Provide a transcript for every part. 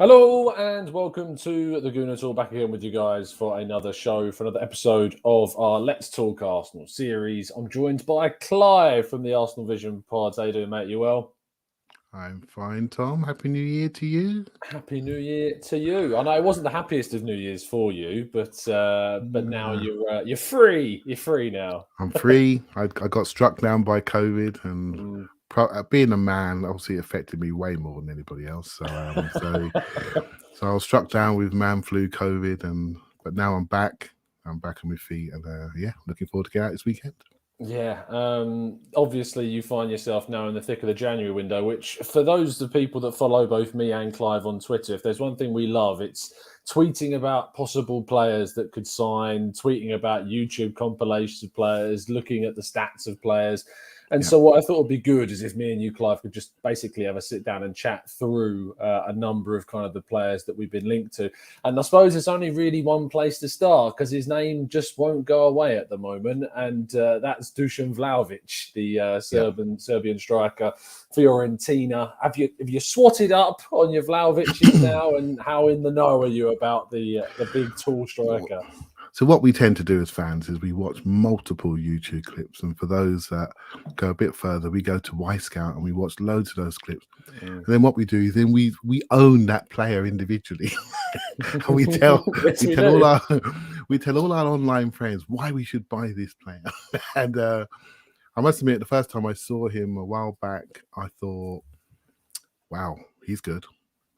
Hello and welcome to the Gooner Talk, back again with you guys for another show, for another episode of our Let's Talk Arsenal series. I'm joined by Clive from the Arsenal Vision pod. How you doing, mate? You well? I'm fine, Tom. Happy New Year to you. Happy New Year to you. I know it wasn't the happiest of New Years for you, but now you're free. You're free now. I'm free. I got struck down by COVID, and being a man obviously affected me way more than anybody else. So I was struck down with man flu, COVID, but now I'm back. I'm back on my feet, and looking forward to get out this weekend. Yeah, obviously you find yourself now in the thick of the January window, which for those of the people that follow both me and Clive on Twitter, if there's one thing we love, it's tweeting about possible players that could sign, tweeting about YouTube compilations of players, looking at the stats of players. And so what I thought would be good is if me and you, Clive, could just basically have a sit down and chat through a number of kind of the players that we've been linked to. And I suppose it's only really one place to start because his name just won't go away at the moment. And that's Dusan Vlahovic, the Serbian striker, Fiorentina. Have you swatted up on your Vlahovic now? And how in the know are you about the big, tall striker? So what we tend to do as fans is we watch multiple YouTube clips, and for those that go a bit further, we go to Scout and we watch loads of those clips. And then what we do is then we own that player individually, and we tell all our online friends why we should buy this player. And I must admit, the first time I saw him a while back, I thought, wow, he's good.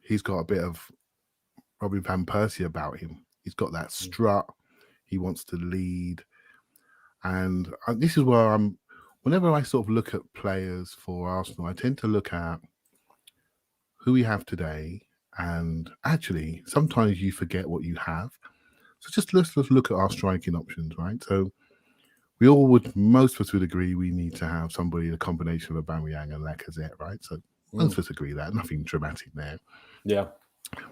He's got a bit of Robin van Persie about him. He's got that strut. He wants to lead. And this is where whenever I sort of look at players for Arsenal, I tend to look at who we have today. And actually, sometimes you forget what you have. So let's look at our striking options, right? So most of us would agree we need to have somebody, a combination of Aubameyang and Lacazette, right? So most of us agree that, nothing dramatic there. Yeah.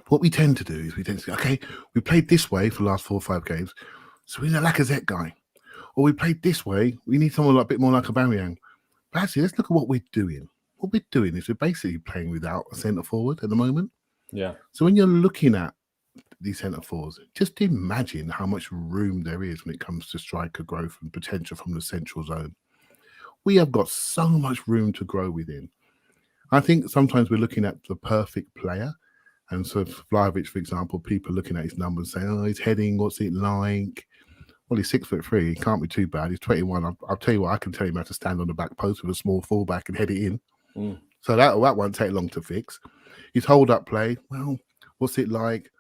What we tend to do is say, okay, we played this way for the last 4 or 5 games, so we need a Lacazette guy. Or we played this way, we need someone a bit more like Aubameyang. But actually, let's look at what we're doing. What we're doing is we're basically playing without a centre-forward at the moment. Yeah. So when you're looking at these centre-forwards, just imagine how much room there is when it comes to striker growth and potential from the central zone. We have got so much room to grow within. I think sometimes we're looking at the perfect player. And so Vlahovic, for example, people looking at his numbers saying, oh, his heading, what's it like? Well, he's 6'3". He can't be too bad. He's 21. I'll tell you what, I can tell him how to stand on the back post with a small fullback and head it in. So that won't take long to fix. His hold-up play, well, what's it like?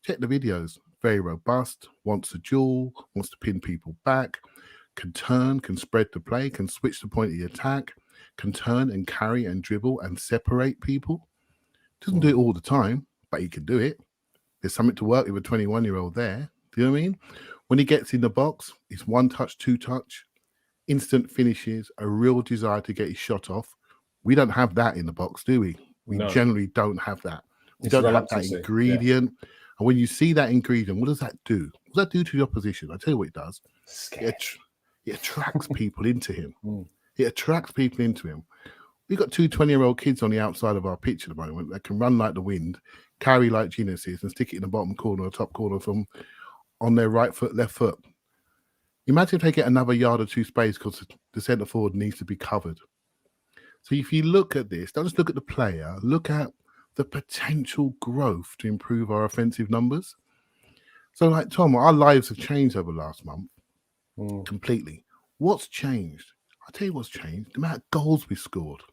Check the videos. Very robust, wants a duel, wants to pin people back, can turn, can spread the play, can switch the point of the attack, can turn and carry and dribble and separate people. Doesn't do it all the time, but he can do it. There's something to work with a 21-year-old there. Do you know what I mean? When he gets in the box, it's 1 touch, 2 touch, instant finishes, a real desire to get his shot off. We don't have that in the box, do we? We generally don't have that. We don't have that ingredient. Yeah. And when you see that ingredient, what does that do? What does that do to the opposition? I tell you what it does. It attracts people into him. It attracts people into him. We've got 2 20-year-old kids on the outside of our pitch at the moment that can run like the wind, carry like geniuses, and stick it in the bottom corner or top corner from on their right foot, left foot. Imagine if they get another yard or 2 space because the centre forward needs to be covered. So if you look at this, don't just look at the player, look at the potential growth to improve our offensive numbers. So like Tom, our lives have changed over the last month completely. What's changed? I'll tell you what's changed. The amount of goals we scored.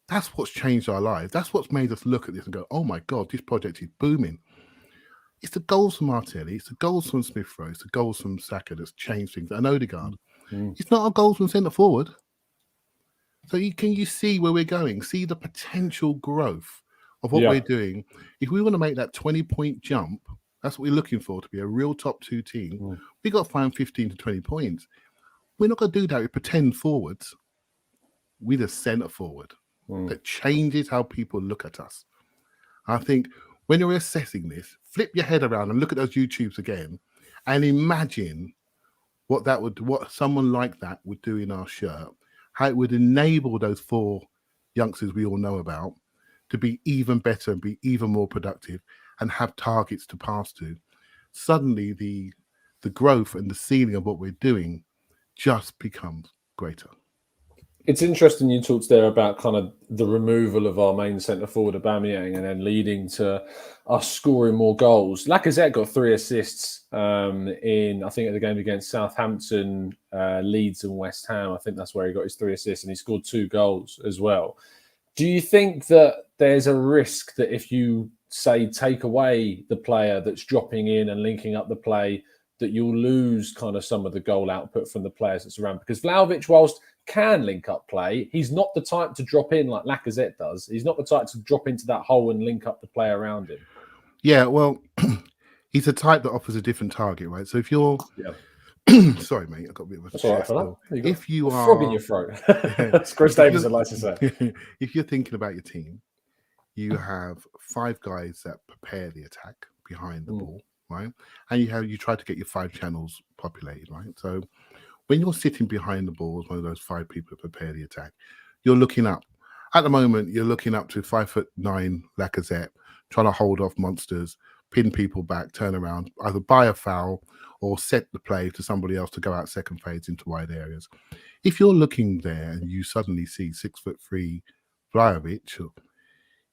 That's what's changed our lives. That's what's made us look at this and go, oh my God, this project is booming. It's the goals from Martinelli, it's the goals from Smith Rowe, it's the goals from Saka that's changed things. And Odegaard. It's not our goals from centre forward. So can you see where we're going? See the potential growth of what we're doing. If we want to make that 20-point jump, that's what we're looking for, to be a real top 2 team. We've got to find 15 to 20 points. We're not going to do that with pretend forwards. We're the centre forward. That changes how people look at us. I think when you're assessing this, flip your head around and look at those YouTubes again and imagine what someone like that would do in our shirt, how it would enable those 4 youngsters we all know about to be even better and be even more productive and have targets to pass to, suddenly the growth and the ceiling of what we're doing just becomes greater. It's interesting you talked there about kind of the removal of our main centre forward, Aubameyang, and then leading to us scoring more goals. Lacazette got 3 assists in, I think, at the game against Southampton, Leeds and West Ham. I think that's where he got his 3 assists, and he scored 2 goals as well. Do you think that there's a risk that if you, say, take away the player that's dropping in and linking up the play, that you'll lose kind of some of the goal output from the players that's around? Because Vlahovic, whilst can link up play, he's not the type to drop in like Lacazette does. He's not the type to drop into that hole and link up the play around him. Yeah, well, he's a type that offers a different target, right? So if you're... Sorry, mate, I got a bit of a That's all right for that. If you are... frog in your throat. As Chris Davis would like to say. If you're thinking about your team, you have 5 guys that prepare the attack behind the ball, right? And you try to get your 5 channels populated, right? So when you're sitting behind the ball as one of those 5 people that prepare the attack, you're looking up. At the moment, you're looking up to 5'9" Lacazette, trying to hold off monsters, pin people back, turn around, either buy a foul or set the play to somebody else to go out second phase into wide areas. If you're looking there and you suddenly see 6'3" Vlahovic,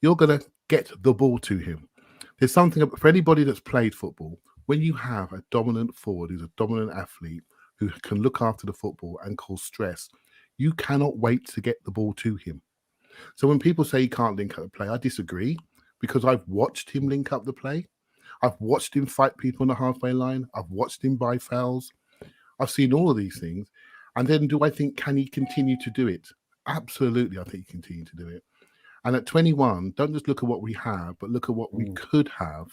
you're going to get the ball to him. There's something for anybody that's played football, when you have a dominant forward who's a dominant athlete who can look after the football and cause stress, you cannot wait to get the ball to him. So when people say he can't link up the play, I disagree, because I've watched him link up the play. I've watched him fight people on the halfway line. I've watched him buy fouls. I've seen all of these things. And then can he continue to do it? Absolutely, I think he can continue to do it. And at 21, don't just look at what we have, but look at what we could have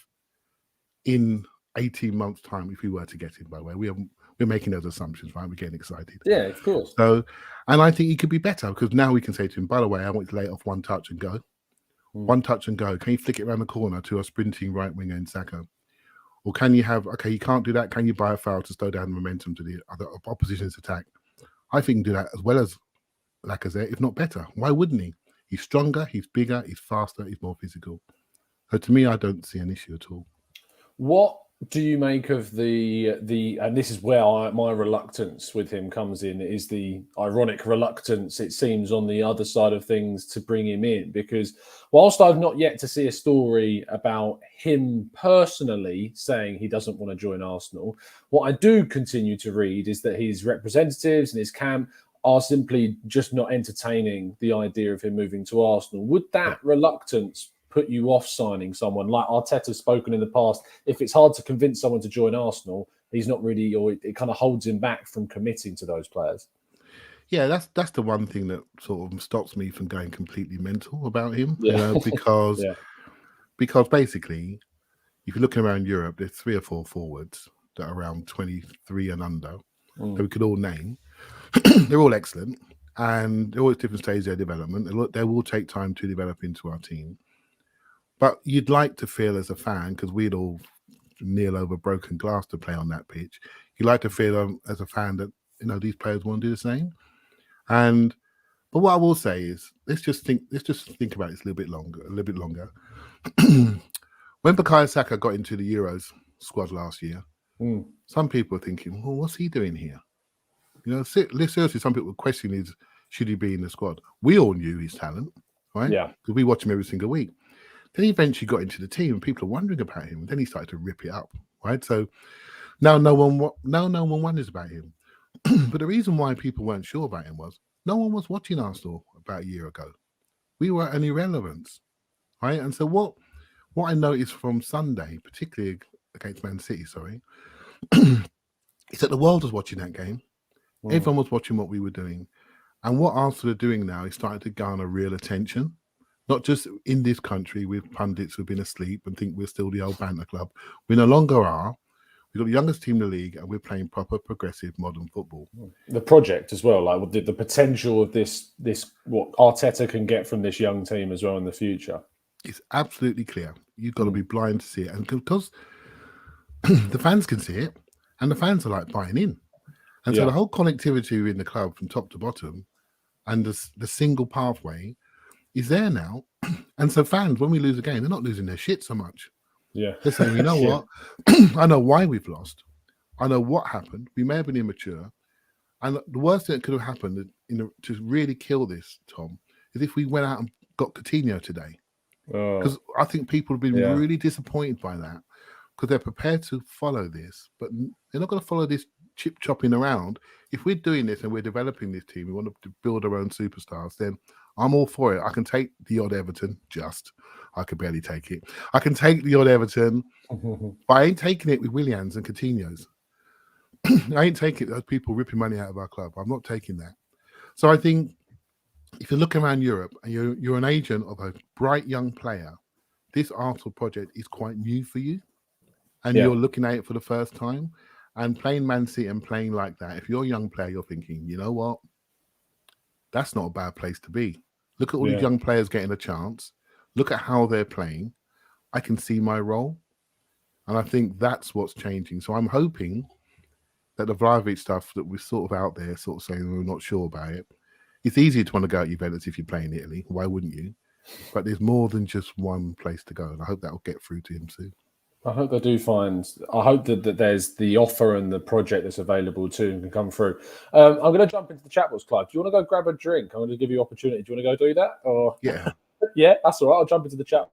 in 18 months' time if we were to get him, by the way. We're making those assumptions, right? We're getting excited. Yeah, of course. So, and I think he could be better, because now we can say to him, by the way, I want you to lay it off one touch and go. One touch and go. Can you flick it around the corner to a sprinting right winger in Saka? Or can you have, okay, you can't do that. Can you buy a foul to slow down the momentum to the other opposition's attack? I think he can do that as well as Lacazette, if not better. Why wouldn't he? He's stronger, he's bigger, he's faster, he's more physical. So to me, I don't see an issue at all. What do you make of the and this is where my reluctance with him comes in, is the ironic reluctance, it seems, on the other side of things to bring him in? Because whilst I've not yet to see a story about him personally saying he doesn't want to join Arsenal, what I do continue to read is that his representatives and his camp are simply just not entertaining the idea of him moving to Arsenal. Would that reluctance put you off signing someone like Arteta's spoken in the past? If it's hard to convince someone to join Arsenal, he's not really, or it kind of holds him back from committing to those players. Yeah, that's the one thing that sort of stops me from going completely mental about him. Yeah. Because basically, if you're looking around Europe, there's 3 or 4 forwards that are around 23 and under that we could all name. They're all excellent, and they're all at different stages of their development. They will take time to develop into our team. But you'd like to feel as a fan, because we'd all kneel over broken glass to play on that pitch, you'd like to feel as a fan that, these players want to do the same. But what I will say is, let's just think about this a little bit longer. When Bukayo Saka got into the Euros squad last year, some people were thinking, well, what's he doing here? Seriously, some people were questioning should he be in the squad? We all knew his talent, right? Yeah. Because we watch him every single week. Then he eventually got into the team and people are wondering about him. And then he started to rip it up, right? So now no one wonders about him. But the reason why people weren't sure about him was no one was watching Arsenal about a year ago. We were an irrelevance, right? And so what I noticed from Sunday, particularly against Man City, is that the world was watching that game. Everyone was watching what we were doing. And what Arsenal are doing now is starting to garner real attention. Not just in this country with pundits who've been asleep and think we're still the old banter club. We no longer are. We've got the youngest team in the league and we're playing proper, progressive, modern football. The project as well, like the potential of this what Arteta can get from this young team as well in the future. It's absolutely clear. You've got to be blind to see it. And because the fans can see it and the fans are like buying in. And so the whole connectivity in the club from top to bottom and the single pathway is there now. And so fans, when we lose a game, they're not losing their shit so much. Yeah. They're saying, you know what? I know why we've lost. I know what happened. We may have been immature. And the worst thing that could have happened to really kill this, Tom, is if we went out and got Coutinho today. Because I think people have been really disappointed by that, because they're prepared to follow this, but they're not going to follow this chip chopping around. If we're doing this and we're developing this team, we want to build our own superstars, then I'm all for it. I can take the odd Everton, I could barely take it. I can take the odd Everton, but I ain't taking it with Williams and Coutinho's. I ain't taking those people ripping money out of our club. I'm not taking that. So I think if you look around Europe and you're an agent of a bright young player, this Arsenal project is quite new for you, and you're looking at it for the first time. And playing Man City and playing like that, if you're a young player, you're thinking, you know what? That's not a bad place to be. Look at all these young players getting a chance. Look at how they're playing. I can see my role. And I think that's what's changing. So I'm hoping that the Vlahovic stuff that we're sort of out there, sort of saying we're not sure about it. It's easy to want to go at Juventus if you play in Italy. Why wouldn't you? But there's more than just one place to go. And I hope that will get through to him soon. I hope they do find. I hope that there's the offer and the project that's available too and can come through. I'm going to jump into the chat box, Clive. Do you want to go grab a drink? I'm going to give you opportunity. Do you want to go do that? Or yeah, that's all right. I'll jump into the chat.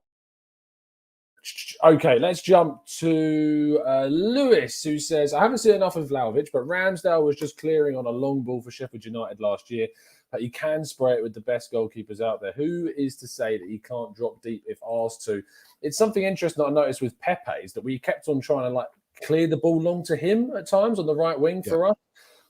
Okay, let's jump to Lewis, who says, I haven't seen enough of Vlahovic, but Ramsdale was just clearing on a long ball for Sheffield United last year. But he can spray it with the best goalkeepers out there. Who is to say that he can't drop deep if asked to? It's something interesting that I noticed with Pepe is that we kept on trying to clear the ball long to him at times on the right wing for us.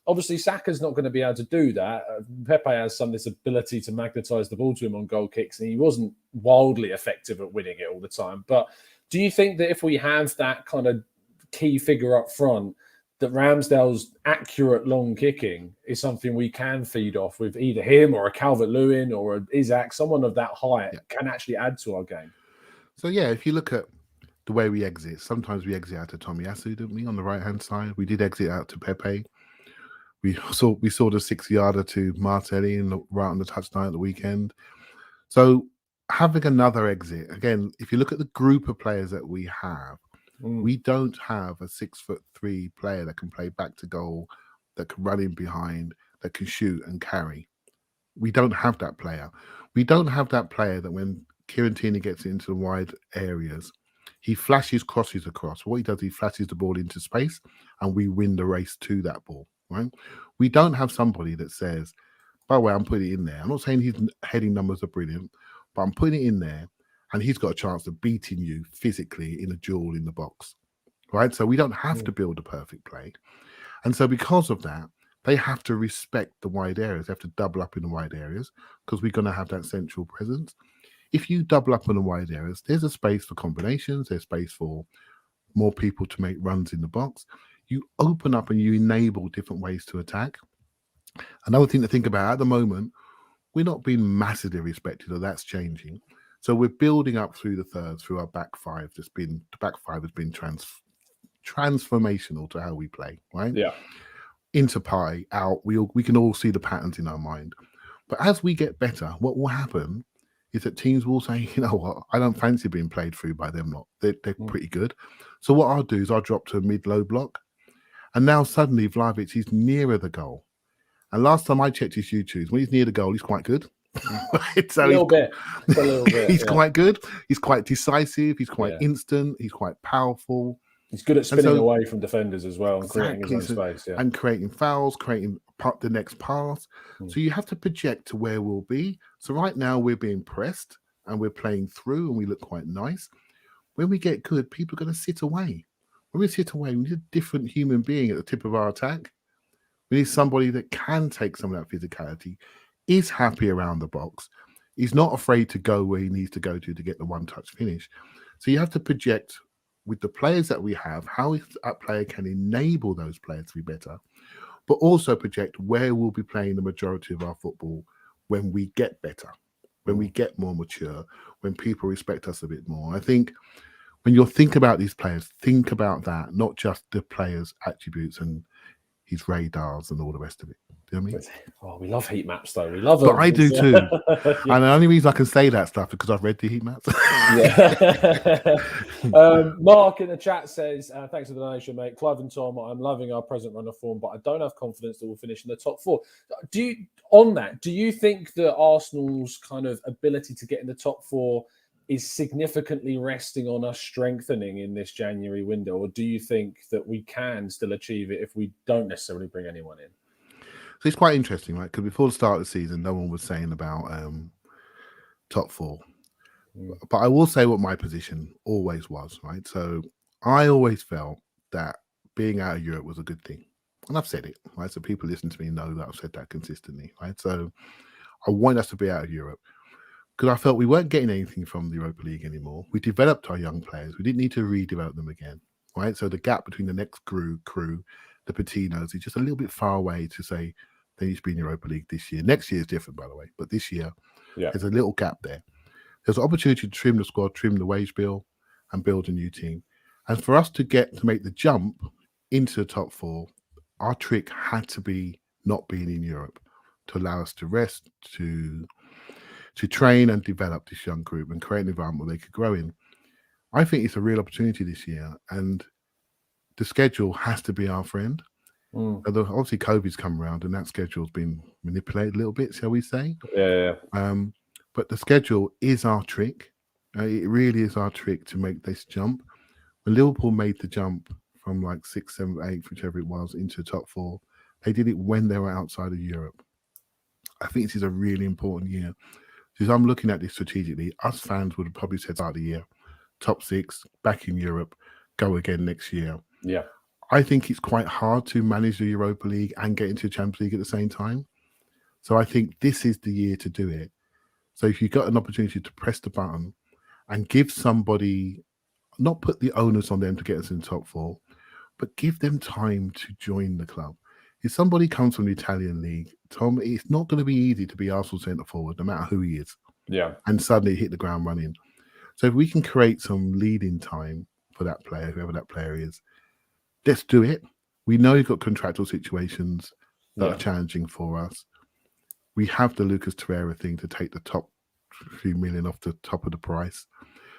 Obviously, Saka's not going to be able to do that. Pepe has this ability to magnetise the ball to him on goal kicks, and he wasn't wildly effective at winning it all the time. But do you think that if we have that kind of key figure up front, that Ramsdale's accurate long kicking is something we can feed off with either him or a Calvert-Lewin or a Isaac, someone of that height can actually add to our game? So, if you look at the way we exit, sometimes we exit out to Tomiyasu, didn't we, on the right-hand side? We did exit out to Pepe. We saw the 6-yarder to Martelli right on the touchline at the weekend. So having another exit, again, if you look at the group of players that we have, we don't have a 6'3" player that can play back to goal, that can run in behind, that can shoot and carry. We don't have that player. We don't have that player that when Kieran Tierney gets into the wide areas, he flashes crosses across. What he does, he flashes the ball into space and we win the race to that ball, right? We don't have somebody that says, by the way, I'm putting it in there. I'm not saying his heading numbers are brilliant, but I'm putting it in there and he's got a chance of beating you physically in a duel in the box, right? So we don't have to build a perfect play. And so because of that, they have to respect the wide areas. They have to double up in the wide areas because we're going to have that central presence. If you double up on the wide areas, there's a space for combinations. There's space for more people to make runs in the box. You open up and you enable different ways to attack. Another thing to think about at the moment, we're not being massively respected, or that's changing. So we're building up through the thirds, through our back five. The back five has been transformational to how we play, right? Yeah. Into pie, out. We can all see the patterns in our mind. But as we get better, what will happen is that teams will say, you know what, I don't fancy being played through by them lot. They're pretty good. So what I'll do is I'll drop to a mid-low block. And now suddenly Vlahovic is nearer the goal. And last time I checked his YouTubes, when he's near the goal, he's quite good. So a little bit. He's quite good. He's quite decisive. He's quite instant. He's quite powerful. He's good at spinning away from defenders as well and creating his own space. And creating fouls, creating the next pass. So you have to project to where we'll be. So right now we're being pressed and we're playing through and we look quite nice. When we get good, people are going to sit away. When we sit away, we need a different human being at the tip of our attack. We need somebody that can take some of that physicality, is happy around the box, is not afraid to go where he needs to go to get the one-touch finish. So you have to project with the players that we have, how that player can enable those players to be better, but also project where we'll be playing the majority of our football when we get better, when we get more mature, when people respect us a bit more. I think when you think about these players, think about that, not just the players' attributes. And his radars and all the rest of it. Do you know what I mean? Oh, we love heat maps, though. We love But them. I do too. Yeah. And the only reason I can say that stuff because I've read the heat maps. Mark in the chat says, thanks for the donation, mate. Clive and Tom, I'm loving our present run of form, but I don't have confidence that we'll finish in the top 4. Do you think that Arsenal's kind of ability to get in the top 4 is significantly resting on us strengthening in this January window, or do you think that we can still achieve it if we don't necessarily bring anyone in? So it's quite interesting, right? Because before the start of the season, no one was saying about top 4. But I will say what my position always was, right? So I always felt that being out of Europe was a good thing. And I've said it, right? So people listen to me know that I've said that consistently, right? So I want us to be out of Europe because I felt we weren't getting anything from the Europa League anymore. We developed our young players. We didn't need to redevelop them again, right? So the gap between the next crew, the Patinos, is just a little bit far away to say they need to be in Europa League this year. Next year is different, by the way. But this year, there's a little gap there. There's an opportunity to trim the squad, trim the wage bill, and build a new team. And for us to make the jump into the top 4, our trick had to be not being in Europe to allow us to rest, to train and develop this young group and create an environment where they could grow in. I think it's a real opportunity this year, and the schedule has to be our friend. Although obviously COVID's come around and that schedule's been manipulated a little bit, shall we say? Yeah. But the schedule is our trick. It really is our trick to make this jump. When Liverpool made the jump from like 6th, 7th, 8th, whichever it was, into the top 4, they did it when they were outside of Europe. I think this is a really important year. Because I'm looking at this strategically, us fans would have probably said start of the year, top 6, back in Europe, go again next year. Yeah. I think it's quite hard to manage the Europa League and get into the Champions League at the same time. So I think this is the year to do it. So if you've got an opportunity to press the button and give somebody, not put the onus on them to get us in the top 4, but give them time to join the club. If somebody comes from the Italian league, Tom, it's not going to be easy to be Arsenal centre forward, no matter who he is. Yeah. And suddenly hit the ground running. So if we can create some leading time for that player, whoever that player is, let's do it. We know you've got contractual situations that are challenging for us. We have the Lucas Torreira thing to take the top few million off the top of the price,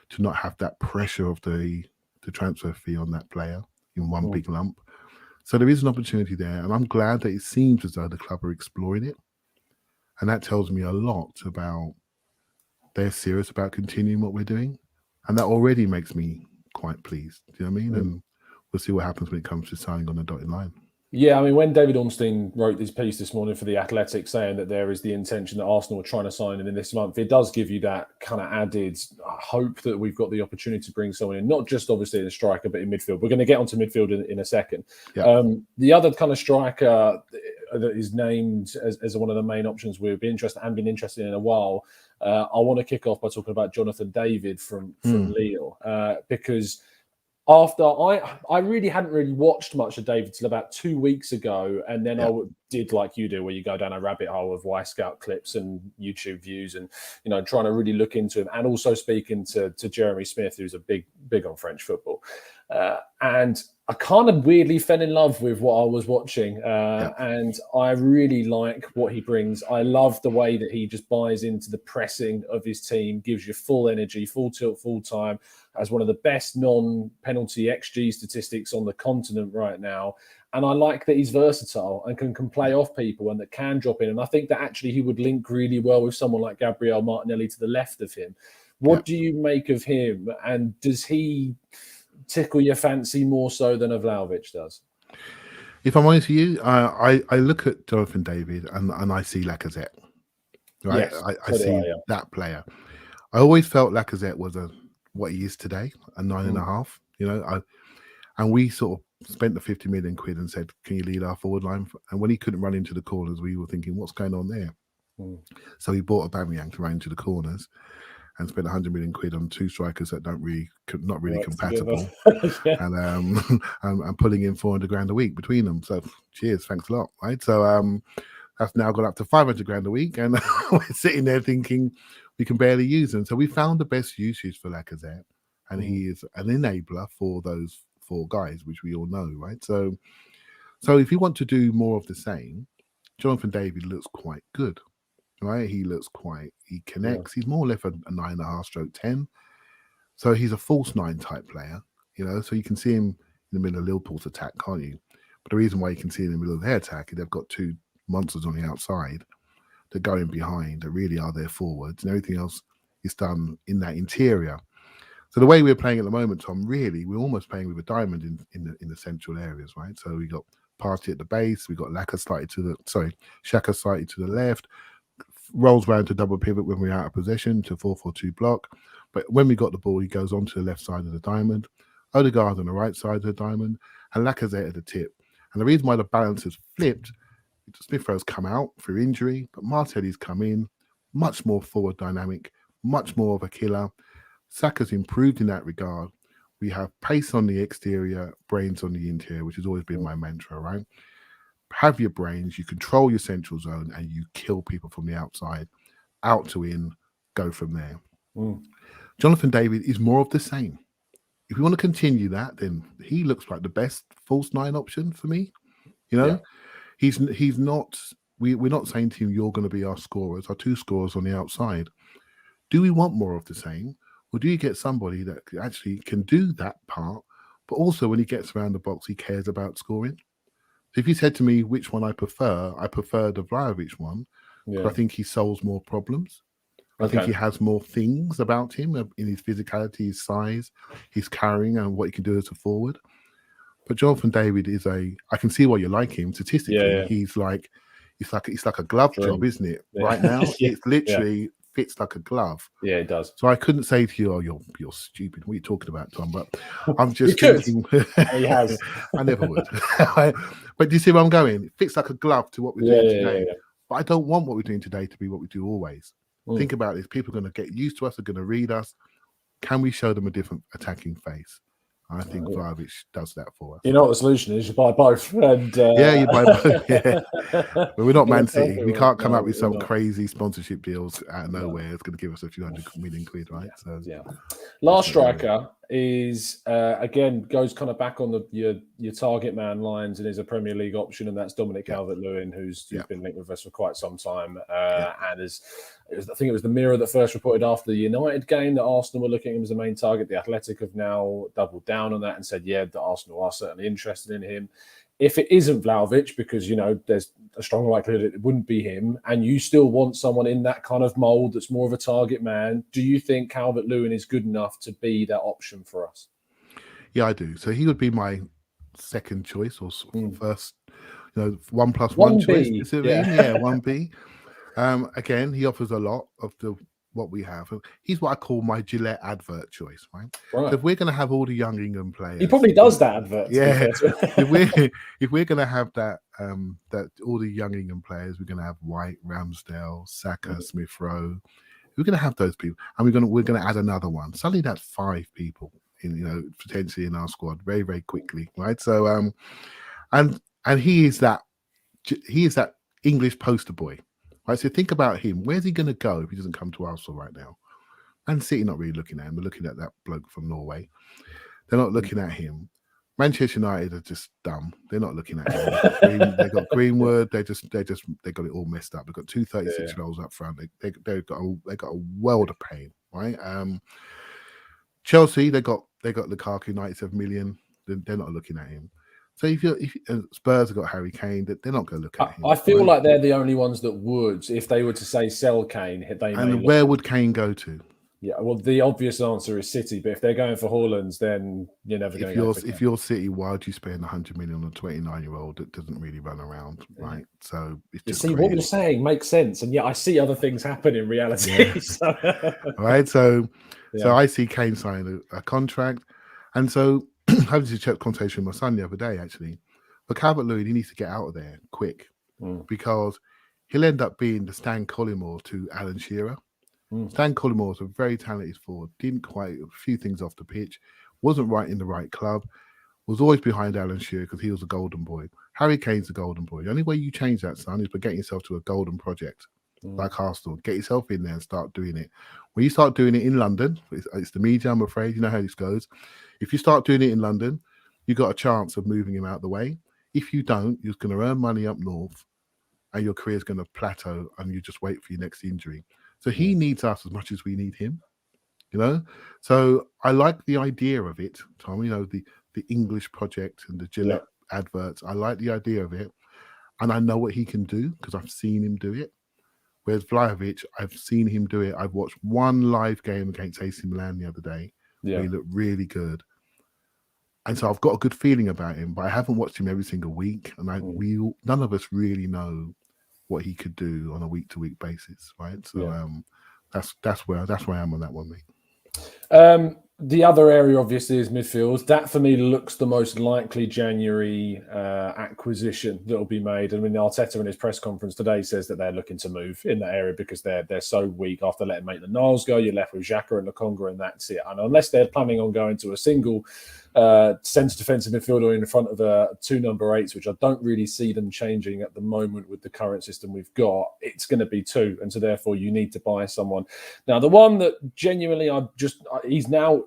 to not have that pressure of the transfer fee on that player in one big lump. So there is an opportunity there, and I'm glad that it seems as though the club are exploring it. And that tells me a lot about they're serious about continuing what we're doing. And that already makes me quite pleased. Do you know what I mean? And we'll see what happens when it comes to signing on the dotted line. Yeah, I mean, when David Ornstein wrote this piece this morning for The Athletic saying that there is the intention that Arsenal are trying to sign him in this month, it does give you that kind of added hope that we've got the opportunity to bring someone in, not just obviously in a striker, but in midfield. We're going to get onto midfield in a second. Yeah. The other kind of striker that is named as one of the main options we've been interested in a while, I want to kick off by talking about Jonathan David from Lille, because after I really hadn't really watched much of David till about 2 weeks ago, and then I did like you do, where you go down a rabbit hole of Wisecout clips and YouTube views, and trying to really look into him, and also speaking to Jeremy Smith, who's a big on French football, and I kind of weirdly fell in love with what I was watching, and I really like what he brings. I love the way that he just buys into the pressing of his team, gives you full energy, full tilt, full time, has one of the best non-penalty XG statistics on the continent right now. And I like that he's versatile and can play off people and that can drop in. And I think that actually he would link really well with someone like Gabriel Martinelli to the left of him. What do you make of him? And does he tickle your fancy more so than a Vlahovic does? If I'm honest with you, I look at Jonathan David and I see Lacazette. Right? Yes, I see that player. I always felt Lacazette was what he is today, a 9.5. And we sort of spent the 50 million quid and said, can you lead our forward line? And when he couldn't run into the corners, we were thinking, what's going on there? So he bought Aubameyang to run into the corners and spent 100 million quid on 2 strikers that not really compatible, and pulling in 400 grand a week between them. So cheers, thanks a lot, right? So that's now gone up to 500 grand a week, and we're sitting there thinking we can barely use them. So we found the best usage for Lacazette, and he is an enabler for those 4 guys, which we all know, right? So So if you want to do more of the same, Jonathan David looks quite good, right? He connects. He's more or less a 9.5 stroke 10. So he's a false 9 type player, so you can see him in the middle of Liverpool's attack, can't you? But the reason why you can see him in the middle of their attack is they've got 2 monsters on the outside that go in behind that really are their forwards, and everything else is done in that interior. So the way we're playing at the moment, Tom, really, we're almost playing with a diamond in the central areas, right? So we got Partey at the base, we got Xhaka slightly to the left, rolls round to double pivot when we're out of possession to 4-4-2 block. But when we got the ball, he goes onto the left side of the diamond, Odegaard on the right side of the diamond, and Lacazette at the tip. And the reason why the balance has flipped, Smith Rowe's come out through injury, but Martinelli's come in, much more forward dynamic, much more of a killer. Saka's improved in that regard. We have pace on the exterior, brains on the interior, which has always been my mantra, right? Have your brains, you control your central zone, and you kill people from the outside, out to in, go from there. Jonathan David is more of the same. If you want to continue that, then he looks like the best false 9 option for me. He's not. We're not saying to him, you're going to be our scorers, our 2 scorers on the outside. Do we want more of the same, or do you get somebody that actually can do that part, but also when he gets around the box, he cares about scoring? So if you said to me which one I prefer the Vlahovic one. But I think he solves more problems. I think he has more things about him in his physicality, his size, his carrying, and what he can do as a forward. But Jonathan David I can see why you like him. Statistically, he's like, it's like a glove job, isn't it? Right now, it's literally fits like a glove. Yeah, it does. So I couldn't say to you, "Oh, you're stupid. What are you talking about, Tom?" But I'm just thinking. He has. I never would. But do you see where I'm going? It fits like a glove to what we're doing today. But I don't want what we're doing today to be what we do always. Think about this. People are going to get used to us. They're going to read us. Can we show them a different attacking face? I think Vlahovic does that for us. You know what the solution is? You buy both. And, you buy both. Yeah. But we're not Man City. We can't come up with some crazy sponsorship deals out of nowhere. It's going to give us a few £100 million, right? So last striker is again goes kind of back on your target man lines and is a Premier League option, and that's Dominic Calvert-Lewin, who's been linked with us for quite some time, and I think it was the Mirror that first reported after the United game that Arsenal were looking at him as the main target. The Athletic have now doubled down on that and said, that Arsenal are certainly interested in him. If it isn't Vlahovic, because, there's a strong likelihood it wouldn't be him, and you still want someone in that kind of mould that's more of a target man, do you think Calvert-Lewin is good enough to be that option for us? Yeah, I do. So he would be my second choice or first, 1+1 1B, choice. Yeah, 1B. Again, he offers a lot of what we have. He's what I call my Gillette advert choice, right? So if we're going to have all the young England players, he probably does that advert. Yeah. if we're going to have that all the young England players, we're going to have White, Ramsdale, Saka, Smith Rowe. We're going to have those people, and we're going to add another one. Suddenly, that's 5 people potentially in our squad very, very quickly, right? So, and he is that English poster boy. Right, so think about him. Where's he going to go if he doesn't come to Arsenal right now? Man City not really looking at him. They're looking at that bloke from Norway. They're not looking at him. Manchester United are just dumb. They're not looking at him. They got Greenwood. They got it all messed up. They've got 2 36-year-olds up front. They got a world of pain, right? Chelsea, they got Lukaku, 97 million. They're not looking at him. So if Spurs have got Harry Kane, they're not going to look at him. I feel like they're the only ones that would, if they were to say sell Kane. Where would Kane go to? Yeah, well, the obvious answer is City, but if they're going for Haaland, then you're never going to go for Kane. If you're City, why would you spend 100 million on a 29-year-old that doesn't really run around, right? So it's just crazy. What you're saying makes sense, and yet I see other things happen in reality. Yeah. Right, so I see Kane signing a contract, and so I had a conversation with my son the other day, actually. But Calvert-Lewin, he needs to get out of there quick because he'll end up being the Stan Collymore to Alan Shearer. Stan Collymore is a very talented forward, didn't quite a few things off the pitch, wasn't right in the right club, was always behind Alan Shearer because he was a golden boy. Harry Kane's a golden boy. The only way you change that, son, is by getting yourself to a golden project like Arsenal. Get yourself in there and start doing it. When you start doing it in London, it's the media, I'm afraid. You know how this goes. If you start doing it in London, you've got a chance of moving him out the way. If you don't, you're going to earn money up north, and your career is going to plateau, and you just wait for your next injury. So he needs us as much as we need him. So I like the idea of it, Tom. The English project and the Gillette adverts. I like the idea of it, and I know what he can do because I've seen him do it. Whereas Vlahovic, I've seen him do it. I've watched one live game against AC Milan the other day where he looked really good. And so I've got a good feeling about him, but I haven't watched him every single week. And none of us really know what he could do on a week-to-week basis, right? So that's where I am on that one, mate. The other area, obviously, is midfield. That, for me, looks the most likely January acquisition that will be made. I mean, Arteta in his press conference today says that they're looking to move in that area because they're so weak after letting Maitland-Niles go. You're left with Xhaka and Lokonga, and that's it. And unless they're planning on going to a single centre defensive midfielder in front of two number 8s, which I don't really see them changing at the moment with the current system we've got, it's going to be 2. And so therefore you need to buy someone. Now, the one that genuinely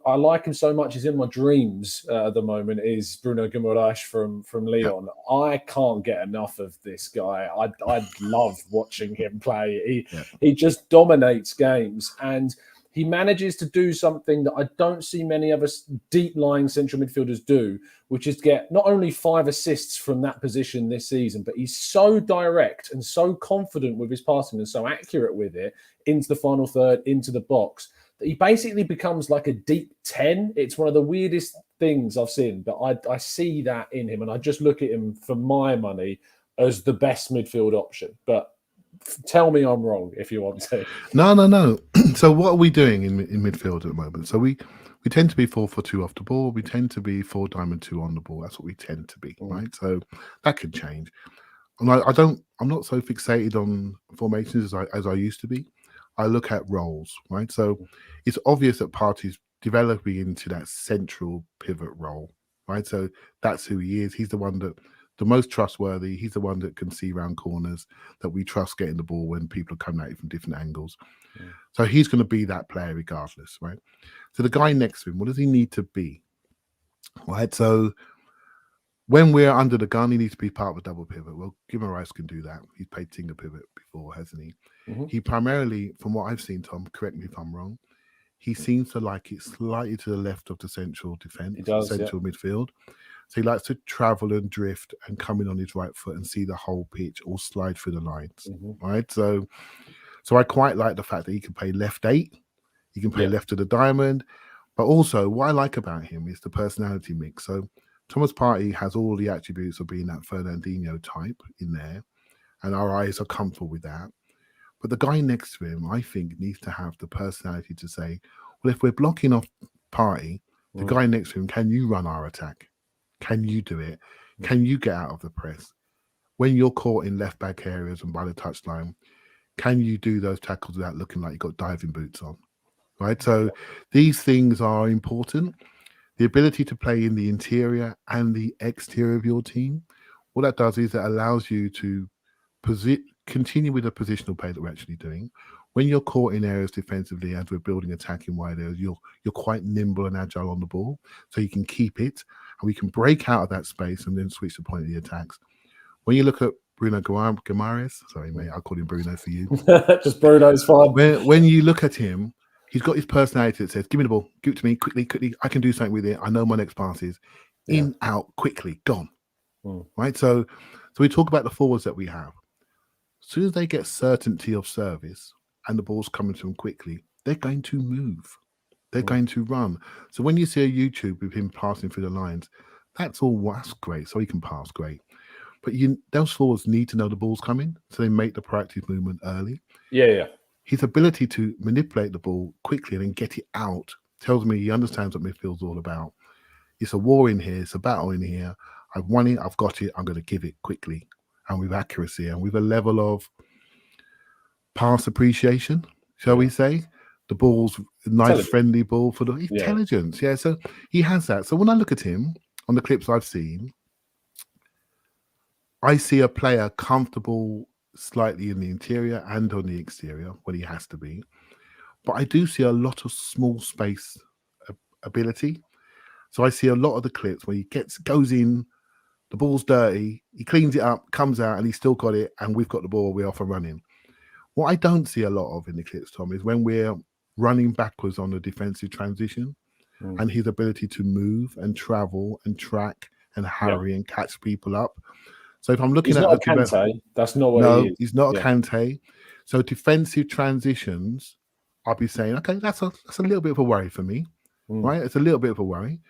I like him so much, he's in my dreams at the moment, is Bruno Guimaraes from Lyon. I can't get enough of this guy. I love watching him play. He just dominates games, and he manages to do something that I don't see many other deep-lying central midfielders do, which is get not only 5 assists from that position this season, but he's so direct and so confident with his passing and so accurate with it into the final third, into the box, that he basically becomes like a deep 10. It's one of the weirdest things I've seen, but I see that in him, and I just look at him for my money as the best midfield option. But tell me I'm wrong if you want to. No. So what are we doing in midfield at the moment? So we tend to be 4-4-2 off the ball. We tend to be 4 diamond 2 on the ball. That's what we tend to be, right? So that could change. And I'm not so fixated on formations as I used to be. I look at roles, right? So it's obvious that Partey's developing into that central pivot role, right? So that's who he is. He's the one that the most trustworthy. He's the one that can see around corners, that we trust getting the ball when people are coming at it from different angles. So he's going to be that player regardless, right? So the guy next to him, what does he need to be? Right. So when we're under the gun, he needs to be part of a double pivot. Well, Guimaraes can do that. He's played Tinker pivot before, hasn't he? He primarily, from what I've seen, Tom, correct me if I'm wrong, he seems to like it slightly to the left of the central defense, central midfield. So he likes to travel and drift and come in on his right foot and see the whole pitch or slide through the lines, right? So I quite like the fact that he can play left 8, he can play left of the diamond, but also what I like about him is the personality mix. So Thomas Partey has all the attributes of being that Fernandinho type in there, and our eyes are comfortable with that. But the guy next to him, I think, needs to have the personality to say, well, if we're blocking off Partey, the guy next to him, can you run our attack? Can you do it? Can you get out of the press? When you're caught in left back areas and by the touchline, can you do those tackles without looking like you've got diving boots on? Right? So these things are important. The ability to play in the interior and the exterior of your team, what that does is it allows you to continue with the positional play that we're actually doing. When you're caught in areas defensively, as we're building attacking wide areas, you're quite nimble and agile on the ball, so you can keep it, and we can break out of that space and then switch the point of the attacks. When you look at Bruno Guimaraes, sorry mate, I'll call him Bruno for you. Just Bruno's fine. When you look at him, he's got his personality that says, give me the ball, give it to me, quickly, I can do something with it. I know my next pass is in, out, quickly, gone. Right? So we talk about the forwards that we have. As soon as they get certainty of service and the ball's coming to them quickly, they're going to move. They're going to run. So when you see a YouTube with him passing through the lines, that's great. So he can pass, great. But those forwards need to know the ball's coming, so they make the proactive movement early. Yeah. His ability to manipulate the ball quickly and then get it out tells me he understands what midfield's all about. It's a war in here. It's a battle in here. I've won it. I've got it. I'm going to give it quickly and with accuracy and with a level of pass appreciation, shall we say. The ball's a nice, friendly ball for the intelligence. Yeah, so he has that. So when I look at him on the clips I've seen, I see a player comfortable slightly in the interior and on the exterior when he has to be. But I do see a lot of small space ability. So I see a lot of the clips where he goes in, The ball's dirty. He cleans it up, comes out, and he's still got it. And we've got the ball. We're off and running. What I don't see a lot of in the clips, Tom, is when we're running backwards on the defensive transition and his ability to move and travel and track and harry and catch people up. So if I'm looking he's at not a Kante, that's not what he is. He's not a Kante. So defensive transitions, I'll be saying, okay, that's a little bit of a worry for me, right? It's a little bit of a worry,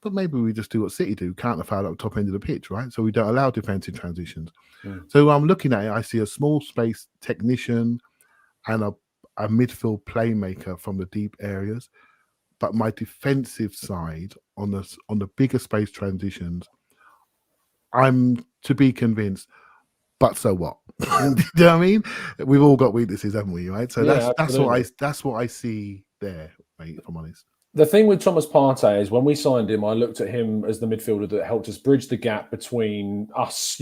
but maybe we just do what City do, counter foul at the top end of the pitch, right? So we don't allow defensive transitions. So I'm looking at it, I see a small space technician and a midfield playmaker from the deep areas, but my defensive side on the bigger space transitions, I'm to be convinced. But so what? Do you know what I mean? We've all got weaknesses, haven't we? Right. So that's what I see there, mate, if I'm honest. The thing with Thomas Partey is when we signed him, I looked at him as the midfielder that helped us bridge the gap between us,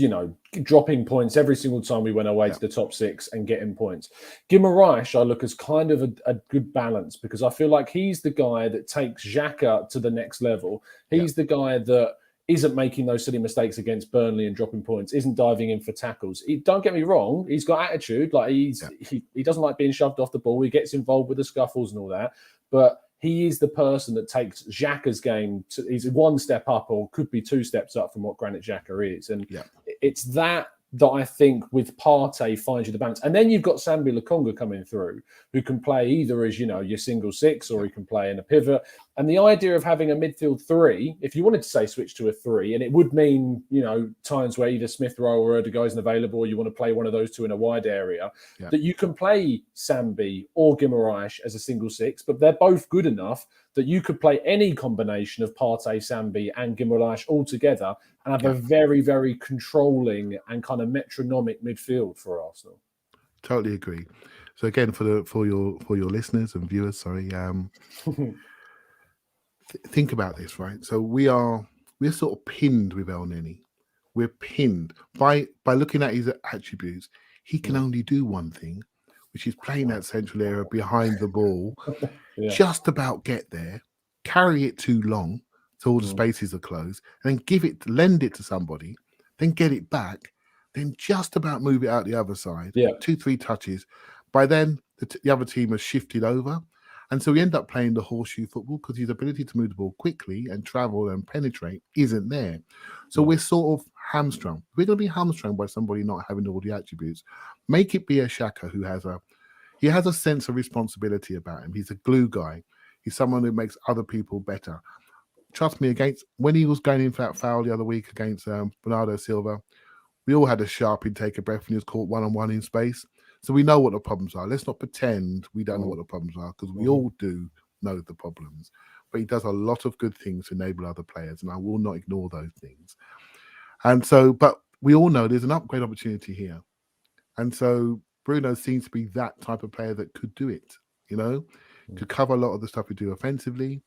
dropping points every single time we went away to the top six and getting points. Guimaraes, I look as kind of a good balance because I feel like he's the guy that takes Xhaka to the next level. He's the guy that isn't making those silly mistakes against Burnley and dropping points, isn't diving in for tackles. Don't get me wrong, he's got attitude. Like he doesn't like being shoved off the ball. He gets involved with the scuffles and all that. But he is the person that takes Xhaka's game he's one step up or could be two steps up from what Granit Xhaka is. And it's that I think with Partey finds you the balance. And then you've got Sambi Lokonga coming through who can play either as, your single six or he can play in a pivot. And the idea of having a midfield three, if you wanted to say switch to a three, and it would mean, times where either Smith Rowe or Erdogan isn't available, or you want to play one of those two in a wide area, that you can play Sambi or Guimaraes as a single six, but they're both good enough that you could play any combination of Partey, Sambi and Guimaraes all together and have a very, very controlling and kind of metronomic midfield for Arsenal. Totally agree. So again, for your listeners and viewers, think about this, right? So we're sort of pinned with En-Nesyri. We're pinned by looking at his attributes. He can only do one thing, which is playing that central area behind the ball, just about get there, carry it too long so all the spaces are closed, and then lend it to somebody, then get it back, then just about move it out the other side. 2-3 touches. By then, the other team has shifted over. And so we end up playing the horseshoe football because his ability to move the ball quickly and travel and penetrate isn't there. So we're sort of hamstrung. We're going to be hamstrung by somebody not having all the attributes. Make it be a Xhaka who has a sense of responsibility about him. He's a glue guy. He's someone who makes other people better. Trust me, when he was going in for that foul the other week against Bernardo Silva, we all had a sharp intake of breath when he was caught one-on-one in space. So we know what the problems are. Let's not pretend we don't know what the problems are because we all do know the problems. But he does a lot of good things to enable other players, and I will not ignore those things. And so, but we all know there's an upgrade opportunity here. And so Bruno seems to be that type of player that could do it, could cover a lot of the stuff we do offensively.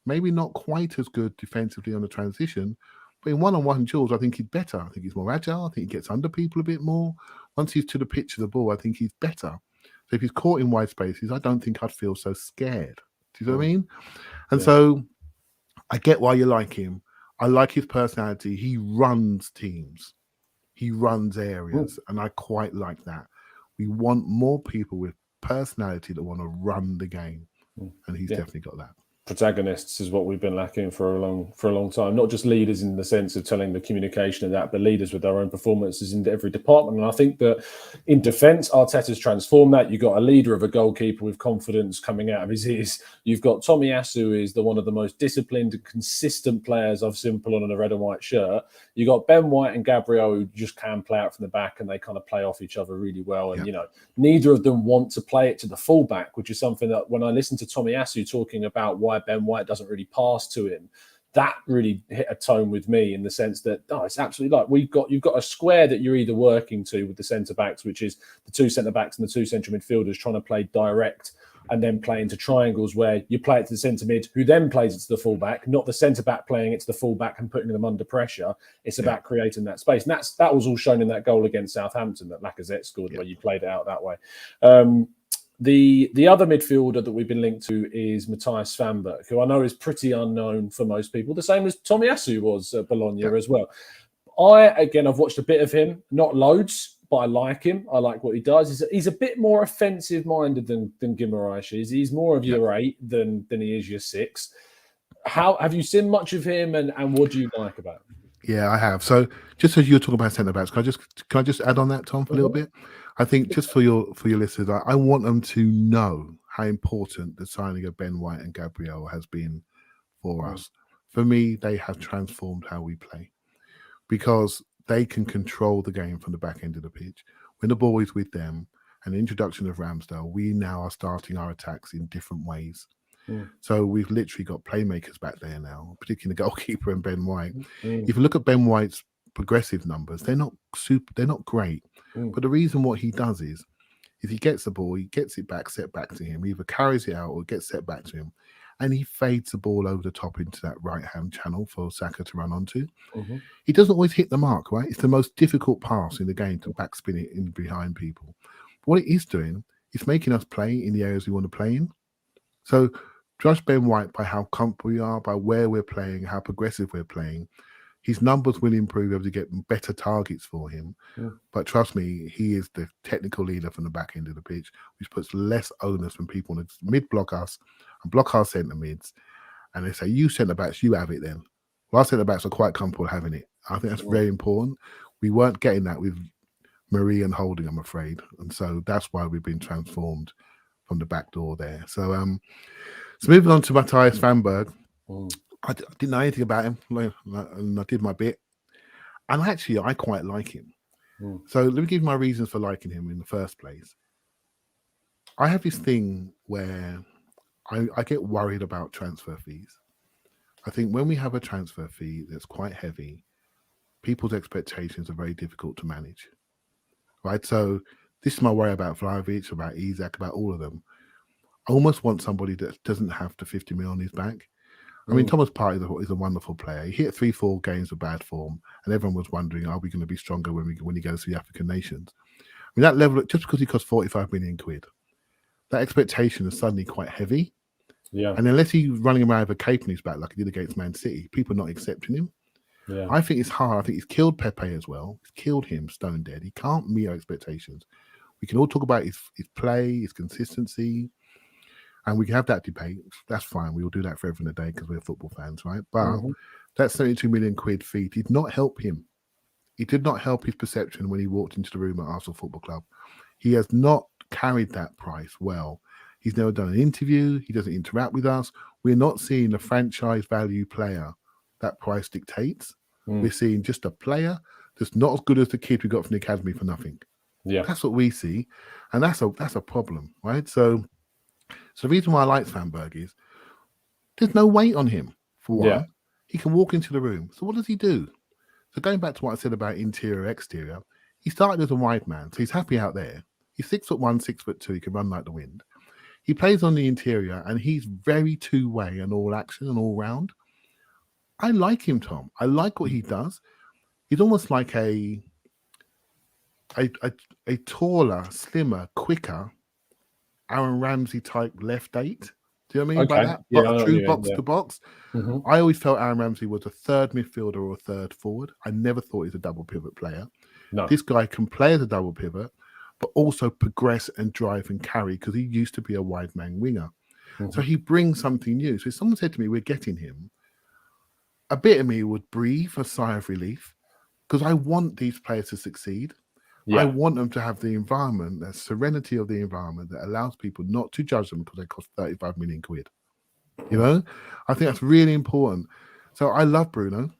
Maybe not quite as good defensively on the transition, but in one-on-one duels, I think he's better. I think he's more agile. I think he gets under people a bit more. Once he's to the pitch of the ball, I think he's better. So if he's caught in wide spaces, I don't think I'd feel so scared. Do you know what I mean? And so I get why you like him. I like his personality. He runs teams. He runs areas. And I quite like that. We want more people with personality that want to run the game. And he's definitely got that. Protagonists is what we've been lacking for a long time. Not just leaders in the sense of telling the communication of that, but leaders with their own performances in every department. And I think that in defence, Arteta's transformed that. You've got a leader of a goalkeeper with confidence coming out of his ears. You've got Tomiyasu, is one of the most disciplined and consistent players I've seen pull on a red and white shirt. You've got Ben White and Gabriel who just can play out from the back and they kind of play off each other really well. And, neither of them want to play it to the fullback, which is something that when I listen to Tomiyasu talking about why Ben White doesn't really pass to him, that really hit a tone with me in the sense that it's absolutely like you've got a square that you're either working to with the centre backs, which is the two centre backs and the two central midfielders trying to play direct and then play into triangles where you play it to the centre mid, who then plays it to the fullback, not the centre back playing it to the fullback and putting them under pressure. It's about creating that space, and that was all shown in that goal against Southampton that Lacazette scored, where you played it out that way. The other midfielder that we've been linked to is Mattias Svanberg, who I know is pretty unknown for most people, the same as Tomiyasu was at Bologna as well. I've watched a bit of him, not loads, but I like him. I like what he does. He's a bit more offensive-minded than Guimaraes is. He's more of your 8 than he is your 6. How have you seen much of him, and what do you like about him? Yeah, I have. So just as you're talking about centre backs, can I just add on that, Tom, for a little bit? I think just for your listeners, I want them to know how important the signing of Ben White and Gabriel has been for us. For me, they have transformed how we play because they can control the game from the back end of the pitch. When the ball is with them and the introduction of Ramsdale, we now are starting our attacks in different ways. So we've literally got playmakers back there now, particularly the goalkeeper and Ben White. If you look at Ben White's progressive numbers, they're not great. But the reason what he does is he gets the ball, he gets it back, set back to him, he either carries it out or gets set back to him, and he fades the ball over the top into that right-hand channel for Saka to run onto. He doesn't always hit the mark, right? It's the most difficult pass in the game to backspin it in behind people. But what it is doing is making us play in the areas we want to play in. So trust Ben White by how comfortable we are, by where we're playing, how progressive we're playing. His numbers will improve as we get better targets for him. But trust me, he is the technical leader from the back end of the pitch, which puts less onus when people want to mid-block us and block our centre mids. And they say, you centre backs, you have it then. Well, our centre backs are quite comfortable having it. I think that's very important. We weren't getting that with Marie and Holding, I'm afraid. And so that's why we've been transformed from the back door there. So moving on to Mattias Svanberg, I didn't know anything about him, and I did my bit. And actually, I quite like him. So let me give you my reasons for liking him in the first place. I have this thing where I get worried about transfer fees. I think when we have a transfer fee that's quite heavy, people's expectations are very difficult to manage. Right? So this is my worry about Vlahovic, about Isak, about all of them. I almost want somebody that doesn't have the 50 million on his back. I mean, Thomas Partey is a wonderful player. He hit 3-4 games of bad form, and everyone was wondering, are we going to be stronger when he goes to the African nations? I mean, that level, just because he cost 45 million quid, that expectation is suddenly quite heavy. Yeah. And unless he's running around with a cape on his back like he did against Man City, people are not accepting him. Yeah. I think it's hard. I think he's killed Pepe as well. He's killed him stone dead. He can't meet our expectations. We can all talk about his play, his consistency, and we can have that debate. That's fine. We will do that forever and a day because we're football fans, right? But that 72 million quid fee did not help him. It did not help his perception when he walked into the room at Arsenal Football Club. He has not carried that price well. He's never done an interview. He doesn't interact with us. We're not seeing the franchise value player that price dictates. We're seeing just a player that's not as good as the kid we got from the academy for nothing. Yeah, that's what we see, and that's a problem, right? So the reason why I like Svanberg is there's no weight on him. For one, he can walk into the room. So what does he do? So going back to what I said about interior exterior, he started as a wide man, so he's happy out there. He's 6'1", 6'2". He can run like the wind. He plays on the interior, and he's very two-way and all action and all round. I like him, Tom. I like what he does. He's almost like a taller, slimmer, quicker Aaron Ramsey type left 8. Do you know what I mean by that? Yeah, true box to box. I always felt Aaron Ramsey was a third midfielder or a third forward. I never thought he was a double pivot player. No. This guy can play as a double pivot, but also progress and drive and carry because he used to be a wide man winger. So he brings something new. So if someone said to me, we're getting him, a bit of me would breathe a sigh of relief because I want these players to succeed. Yeah. I want them to have the environment, the serenity of the environment that allows people not to judge them because they cost 35 million quid. You know, I think that's really important. So I love Bruno.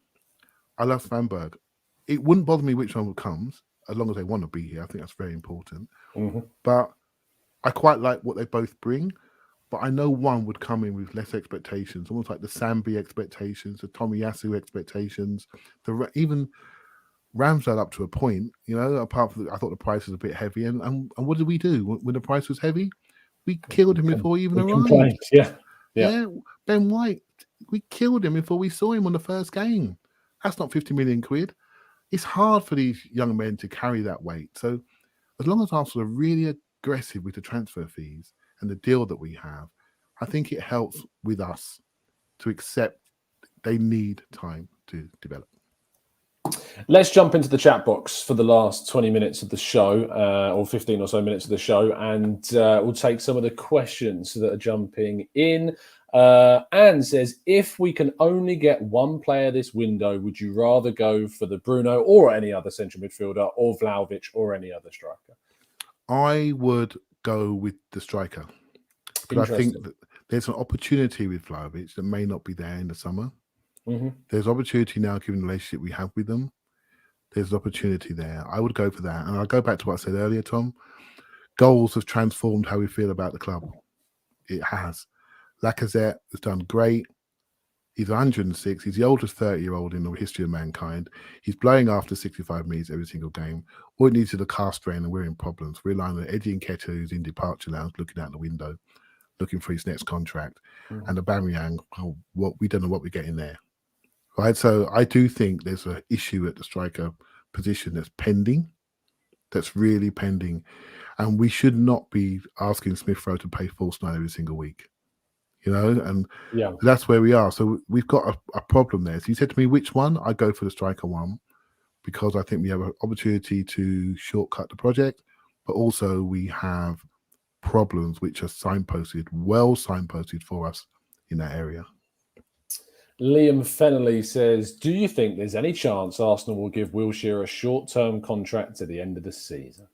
I love Svanberg. It wouldn't bother me which one comes as long as they want to be here. I think that's very important. But I quite like what they both bring. But I know one would come in with less expectations, almost like the Sambi expectations, the Tomiyasu expectations, even Ramsdale up to a point, you know, apart from I thought the price was a bit heavy. And what did we do? When the price was heavy, we killed him before he even arrived. Yeah. Ben White, we killed him before we saw him on the first game. That's not 50 million quid. It's hard for these young men to carry that weight. So as long as Arsenal are really aggressive with the transfer fees and the deal that we have, I think it helps with us to accept they need time to develop. Let's jump into the chat box for the last 20 minutes of the show, or 15 or so minutes of the show, and we'll take some of the questions that are jumping in. Anne says, if we can only get one player this window, would you rather go for the Bruno or any other central midfielder, or Vlahovic or any other striker? I would go with the striker. But I think that there's an opportunity with Vlahovic that may not be there in the summer. Mm-hmm. There's opportunity now, given the relationship we have with them. There's an opportunity there. I would go for that. And I'll go back to what I said earlier, Tom. Goals have transformed how we feel about the club. It has. Lacazette has done great. He's 106. He's the oldest 30-year-old in the history of mankind. He's blowing after 65 minutes every single game. All it needs is a car strain and we're in problems. We're relying on Eddie Nketiah, who's in departure lounge, looking out the window, looking for his next contract. Mm-hmm. And Aubameyang, we don't know what we're getting there. Right, so I do think there's an issue at the striker position that's pending, that's really pending, and we should not be asking Smith Rowe to pay false nine every single week, and that's where we are. So we've got a problem there. So you said to me, which one? I go for the striker one, because I think we have an opportunity to shortcut the project, but also we have problems which are well signposted for us in that area. Liam Fennelly says, do you think there's any chance Arsenal will give Wilshere a short-term contract to the end of the season?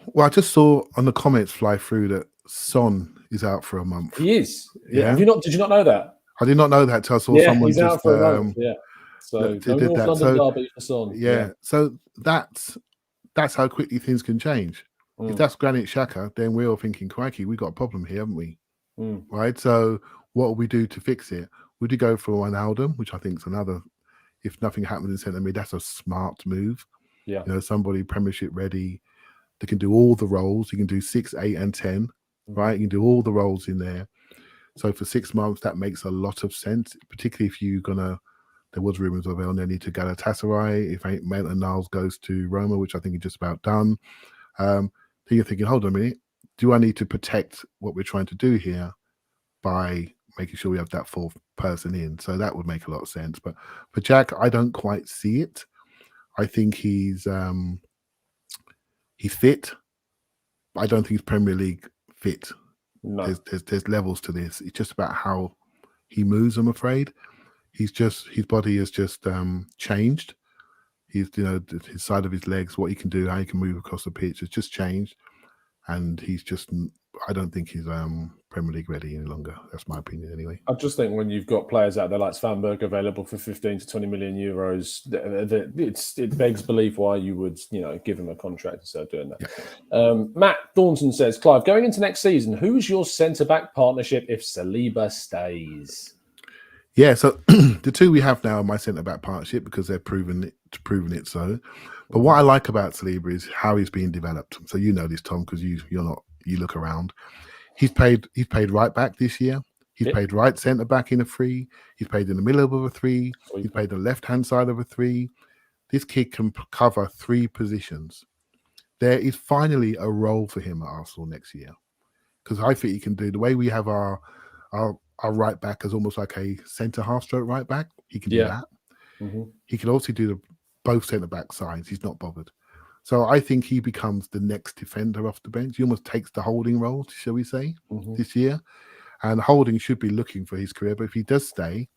Well, I just saw on the comments fly through that Son is out for a month. He is. Yeah. Did you not know that? I did not know that until I saw someone he's out for a month. Yeah. So did that. London derby for Son. Yeah. So that's how quickly things can change. If that's Granit Xhaka, then we're all thinking, crikey, we've got a problem here, haven't we? Right. So what will we do to fix it? Would you go for Wijnaldum, which I think is another, if nothing happens in centre mid, that's a smart move. Yeah. Somebody Premiership ready. They can do all the roles. You can do 6, 8, and 10, right? You can do all the roles in there. So for 6 months, that makes a lot of sense, particularly if there was rumours of El-Neni to Galatasaray, if Maitland-Niles goes to Roma, which I think is just about done. Then you're thinking, hold on a minute, do I need to protect what we're trying to do here by making sure we have that fourth person in? So that would make a lot of sense. But for Jack, I don't quite see it. I think he's fit. I don't think he's Premier League fit. No. There's levels to this. It's just about how he moves, I'm afraid. His body has just changed. His side of his legs, what he can do, how he can move across the pitch has just changed. And I don't think he's Premier League ready any longer. That's my opinion anyway. I just think when you've got players out there like Svanberg available for 15 to 20 million euros, it begs belief why you would give him a contract instead of doing that. Yeah. Matt Thornton says, Clive, going into next season, who's your centre-back partnership if Saliba stays? Yeah, so the two we have now are my centre-back partnership because they're proven it so. But what I like about Saliba is how he's being developed. So you know this, Tom, because you look around. He's played right back this year. He's played right centre back in a 3. He's played in the middle of a 3. He's played the left hand side of a 3. This kid can cover 3 positions. There is finally a role for him at Arsenal next year, because I think he can do the way we have our right back as almost like a centre half stroke right back. He can do that. Mm-hmm. He can also do both centre back sides. He's not bothered. So I think he becomes the next defender off the bench. He almost takes the Holding role, shall we say, this year. And Holding should be looking for his career. But if he does stay,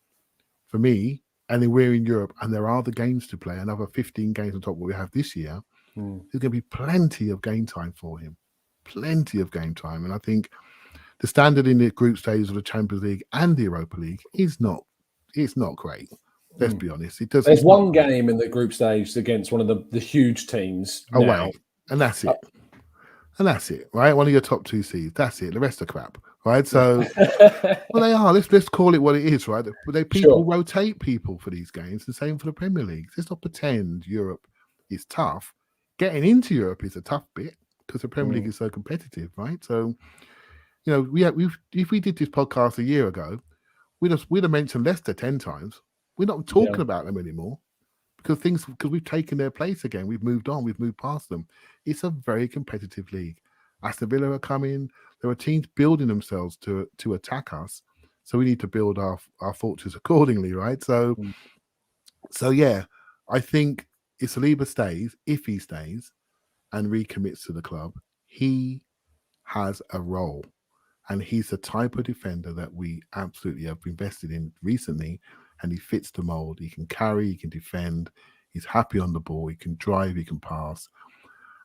for me, and then we're in Europe and there are the games to play, another 15 games on top of what we have this year, there's going to be plenty of game time for him. Plenty of game time. And I think the standard in the group stages of the Champions League and the Europa League is not great. Let's be honest. There's one game in the group stage against one of the huge teams away, now. And that's it. And that's it, right? One of your top 2 seeds. That's it. The rest are crap, right? So, well, they are. Let's call it what it is, right? People rotate people for these games. The same for the Premier League. Let's not pretend Europe is tough. Getting into Europe is a tough bit because the Premier League is so competitive, right? So, if we did this podcast a year ago, we'd have mentioned Leicester 10 times. We're not talking about them anymore because we've taken their place again. We've moved on. We've moved past them. It's a very competitive league. Aston Villa are coming. There are teams building themselves to attack us. So we need to build our fortress accordingly, right? So So yeah, I think if Saliba stays, and recommits to the club, he has a role. And he's the type of defender that we absolutely have invested in recently. And he fits the mold. He can carry, he can defend, he's happy on the ball, he can drive, he can pass,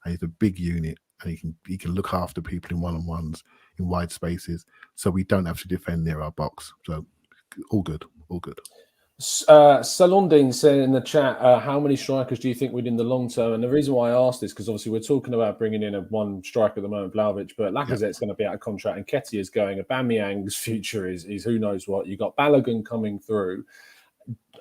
and he's a big unit. And he can look after people in one-on-ones in wide spaces, so we don't have to defend near our box. So all good, all good. Salondine said in the chat, how many strikers do you think we'd in the long term? And the reason why I asked this, because obviously we're talking about bringing in a one striker at the moment, Vlahovic, but Lacazette's going to be out of contract and Nketiah's going. Aubameyang's future is who knows what. You've got Balogun coming through.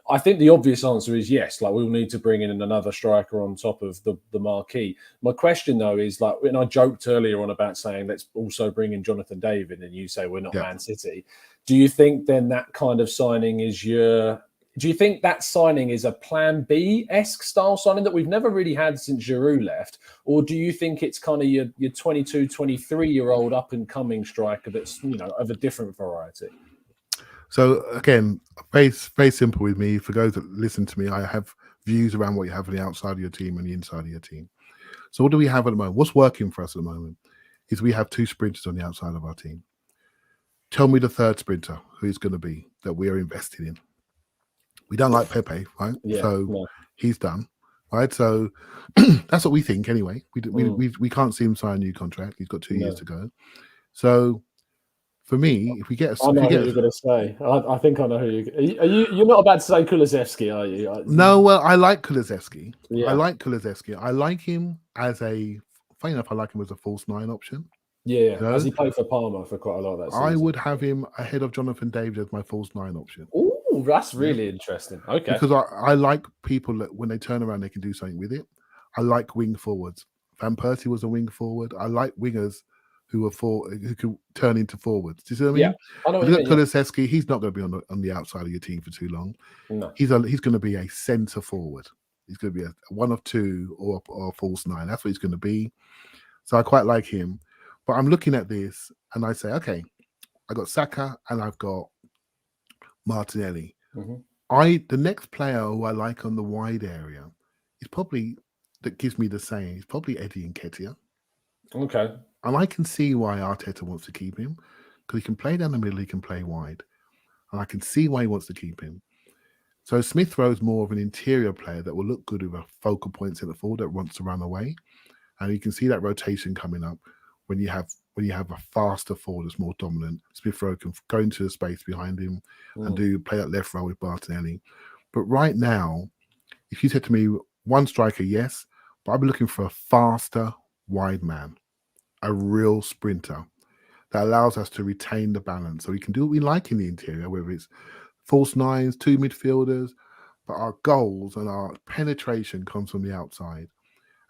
I think the obvious answer is yes. Like, we'll need to bring in another striker on top of the marquee. My question, though, is like, when I joked earlier on about saying let's also bring in Jonathan David, and you say we're not Man City. Do you think then that kind of signing is do you think that signing is a Plan B-esque style signing that we've never really had since Giroud left? Or do you think it's kind of your 22, 23-year-old up-and-coming striker that's, of a different variety? So again, very, very simple with me. For those that listen to me, I have views around what you have on the outside of your team and the inside of your team. So what do we have at the moment? What's working for us at the moment is we have 2 sprinters on the outside of our team. Tell me the third sprinter who is going to be that we are invested in. We don't like Pepe, right? He's done, right? So that's what we think anyway. We can't see him sign a new contract. He's got 2 years to go. So for me, if we get I know who you're going to say. I think I know who you're not about to say Kulusevski, are you? No, well, I like Kulusevski. Yeah. I like Kulusevski. I like him as funny enough, I like him as a false 9 option. Yeah. Has he played for Parma for quite a lot of that season? I would have him ahead of Jonathan David as my false 9 option. Oh, that's really interesting. Okay. Because I like people that when they turn around, they can do something with it. I like wing forwards. Van Persie was a wing forward. I like wingers who could turn into forwards. Do you see what I mean? Yeah, I know. Look at Kulusevski. He's not going to be on the outside of your team for too long. No. He's going to be a centre forward. He's going to be a 1 of 2 or a false 9. That's what he's going to be. So I quite like him. But I'm looking at this and I say, okay, I got Saka and I've got Martinelli. Mm-hmm. The next player who I like on the wide area is probably, that gives me the same, is probably Eddie Nketiah. Okay. And I can see why Arteta wants to keep him, because he can play down the middle, he can play wide. And I can see why he wants to keep him. So Smith Rowe's more of an interior player that will look good with a focal point centre forward that wants to run away. And you can see that rotation coming up when you have a faster forward that's more dominant. Smith Rowe can go into the space behind him and play that left row with Martinelli. But right now, if you said to me, one striker, yes, but I'd be looking for a faster wide man, a real sprinter that allows us to retain the balance. So we can do what we like in the interior, whether it's false 9s, 2 midfielders, but our goals and our penetration comes from the outside.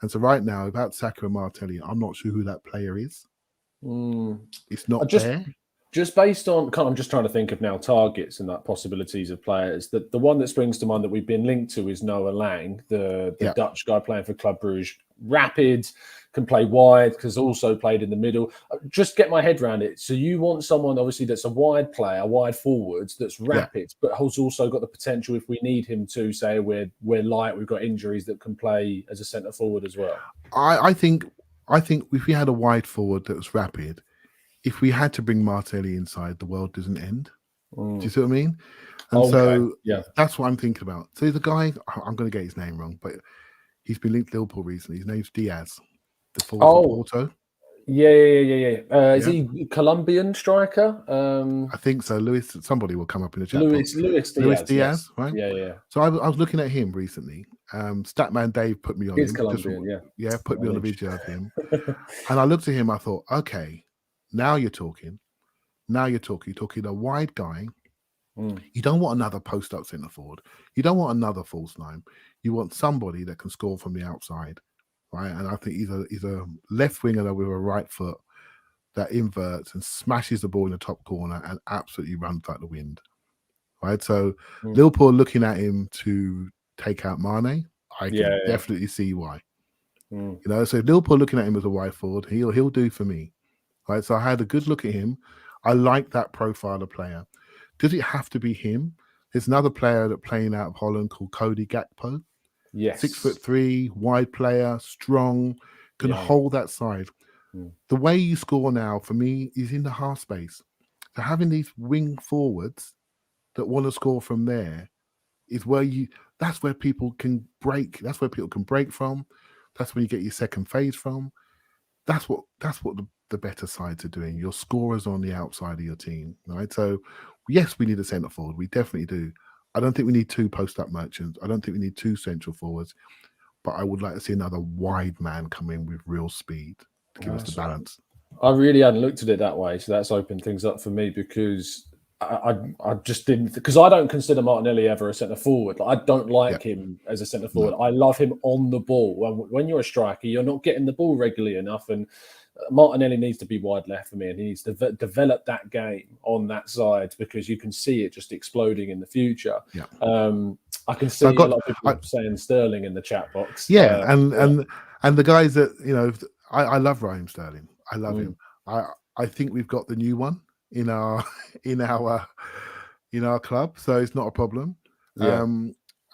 And so right now, without Saka and Martinelli, I'm not sure who that player is. It's not there. Just based on, I'm just trying to think of now targets and that possibilities of players. The one that springs to mind that we've been linked to is Noah Lang, the Dutch guy playing for Club Brugge. Rapid, can play wide, because also played in the middle. Just get my head around it. So you want someone, obviously, that's a wide player, wide forwards, that's rapid, but has also got the potential, if we need him to, say we're light, we've got injuries, that can play as a centre forward as well. I think if we had a wide forward that was rapid, if we had to bring Martinelli inside, the world doesn't end. Do you see what I mean? And that's what I'm thinking about. So the guy, I'm going to get his name wrong, but he's been linked to Liverpool recently. His name's Diaz, the forward for Porto. Yeah. Is he Colombian striker? I think so. Somebody will come up in the chat. Luis Diaz, yes. Right? Yeah. So I was looking at him recently. Statman Dave put me on him. Colombian, put me on a video of him. And I looked at him, I thought, okay, now you're talking. You're talking a wide guy. You don't want another post-up centre forward. You don't want another false 9. You want somebody that can score from the outside, right? And I think he's a left winger with a right foot that inverts and smashes the ball in the top corner and absolutely runs like the wind, right? So Liverpool are looking at him to take out Mane. I can definitely see why. You know, so if Liverpool are looking at him as a wide forward, he'll do for me, right? So I had a good look at him. I like that profile of player. Does it have to be him? There's another player that playing out of Holland called Cody Gakpo. Yes. 6'3", wide player, strong, can hold that side. The way you score now, for me, is in the half space. So having these wing forwards that want to score from there is where that's where people can break. That's where people can break from. That's where you get your second phase from. That's what the better sides are doing. Your scorers on the outside of your team, right? So yes, we need a centre forward. We definitely do. I don't think we need 2 post-up merchants. I don't think we need 2 central forwards. But I would like to see another wide man come in with real speed to give us the balance. I really hadn't looked at it that way, so that's opened things up for me because I just didn't, because I don't consider Martinelli ever a centre forward. Like, I don't like him as a centre forward. No. I love him on the ball. When you're a striker, you're not getting the ball regularly enough, and Martinelli needs to be wide left for me, and he needs to develop that game on that side because you can see it just exploding in the future. Yeah. I can see a lot of people saying Sterling in the chat box. Yeah, and the guys that, you know, I love Raheem Sterling. I love him. I think we've got the new one in our club, so it's not a problem. Yeah.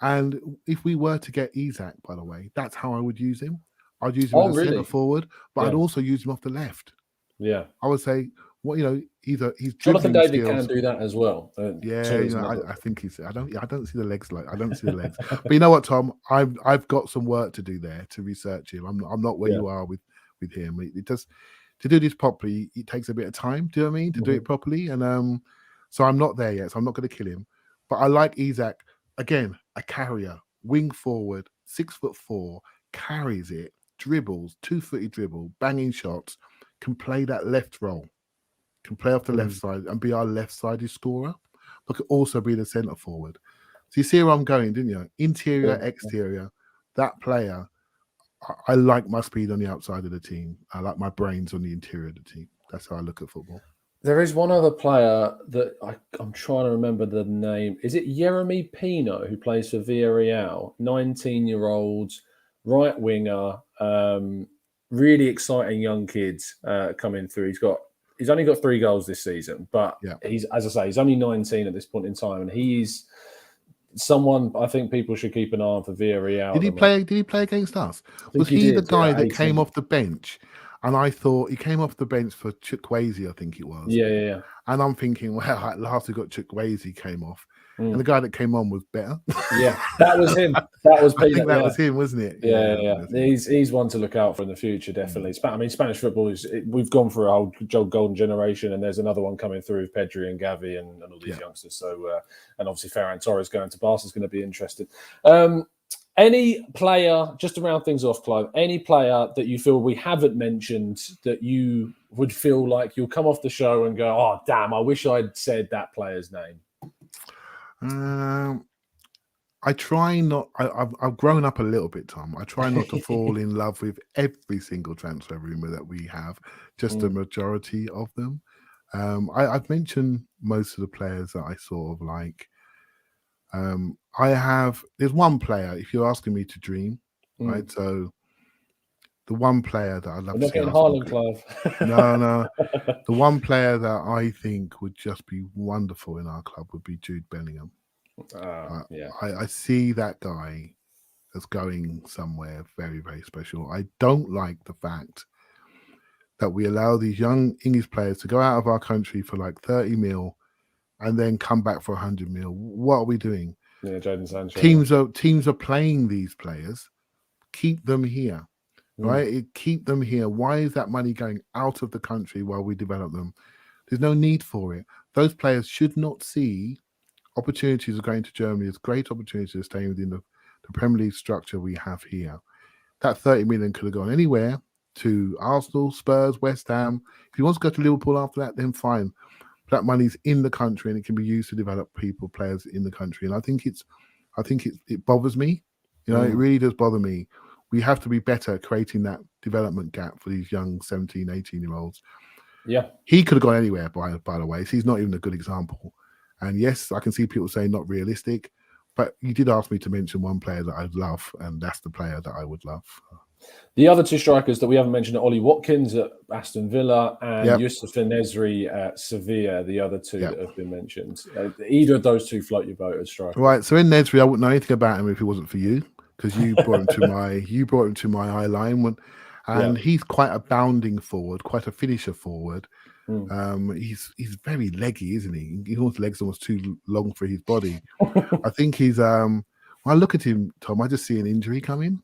And if we were to get Isak, by the way, that's how I would use him. I'd use him as a centre forward, but I'd also use him off the left. Yeah, I would say, well, you know, he's Jonathan David can do that as well. I think he's. I don't see the legs. I don't see the legs. But you know what, Tom? I've got some work to do there to research him. I'm not where you are with him. It does, to do this properly. It takes a bit of time. Do you know what I mean? To do it properly, and so I'm not there yet. So I'm not going to kill him. But I like Isak again, a carrier, wing forward, 6'4", carries it, dribbles, 2-footed dribble, banging shots, can play that left role. Can play off the left side and be our left-sided scorer, but could also be the centre forward. So you see where I'm going, didn't you? Interior, exterior. That player, I like my speed on the outside of the team. I like my brains on the interior of the team. That's how I look at football. There is one other player that I'm trying to remember the name. Is it Jeremy Pino, who plays for Villarreal? 19-year-old, right winger, really exciting young kid coming through. He's only got 3 goals this season, but he's, as I say, he's only 19 at this point in time, and he's someone I think people should keep an eye on for Villarreal. Did he play against us? Was he the guy that came off the bench? And I thought he came off the bench for Chukwueze, I think it was. Yeah. And I'm thinking, well, at last we got Chukwueze came off. And the guy that came on was better. Yeah, that was him. That was Peter. I think that was him, wasn't it? Yeah. He's one to look out for in the future, definitely. I mean, Spanish football we've gone through a whole golden generation, and there's another one coming through with Pedri and Gavi and all these youngsters. So, and obviously Ferran Torres going to Barca is going to be interesting. Any player, just to round things off, Clive, any player that you feel we haven't mentioned that you would feel like you'll come off the show and go, oh, damn, I wish I'd said that player's name? I try not. I've grown up a little bit, Tom. I try not to fall in love with every single transfer rumor that we have, just a majority of them. I've mentioned most of the players that I sort of like. There's one player, if you're asking me to dream, right? So the one player that I'd love to see. Haaland, Clive. No. The one player that I think would just be wonderful in our club would be Jude Bellingham. I see that guy as going somewhere very, very special. I don't like the fact that we allow these young English players to go out of our country for like 30 mil and then come back for 100 mil. What are we doing? Yeah, Jadon Sancho. Teams are playing these players. Keep them here. Right? Keep them here. Why is that money going out of the country while we develop them? There's no need for it. Those players should not see opportunities of going to Germany as great opportunities of staying within the Premier League structure we have here. That 30 million could have gone anywhere, to Arsenal, Spurs, West Ham. If he wants to go to Liverpool after that, then fine. That money's in the country and it can be used to develop players in the country. And I think it bothers me. You know, it really does bother me. We have to be better at creating that development gap for these young 17, 18-year-olds. Yeah. He could have gone anywhere, by the way. So he's not even a good example. And yes, I can see people saying not realistic, but you did ask me to mention one player that I'd love, and that's the player that I would love. The other two strikers that we haven't mentioned are Ollie Watkins at Aston Villa and Yep. Yusuf En-Nesyri at Sevilla, the other two Yep. that have been mentioned. Either of those two float your boat as strikers. Right. So En-Nesyri, I wouldn't know anything about him if it wasn't for you, because you brought him to my eye line, and he's quite a bounding forward, quite a finisher forward. He's very leggy, isn't he? His legs almost too long for his body. I think he's when I look at him, Tom, I just see an injury coming.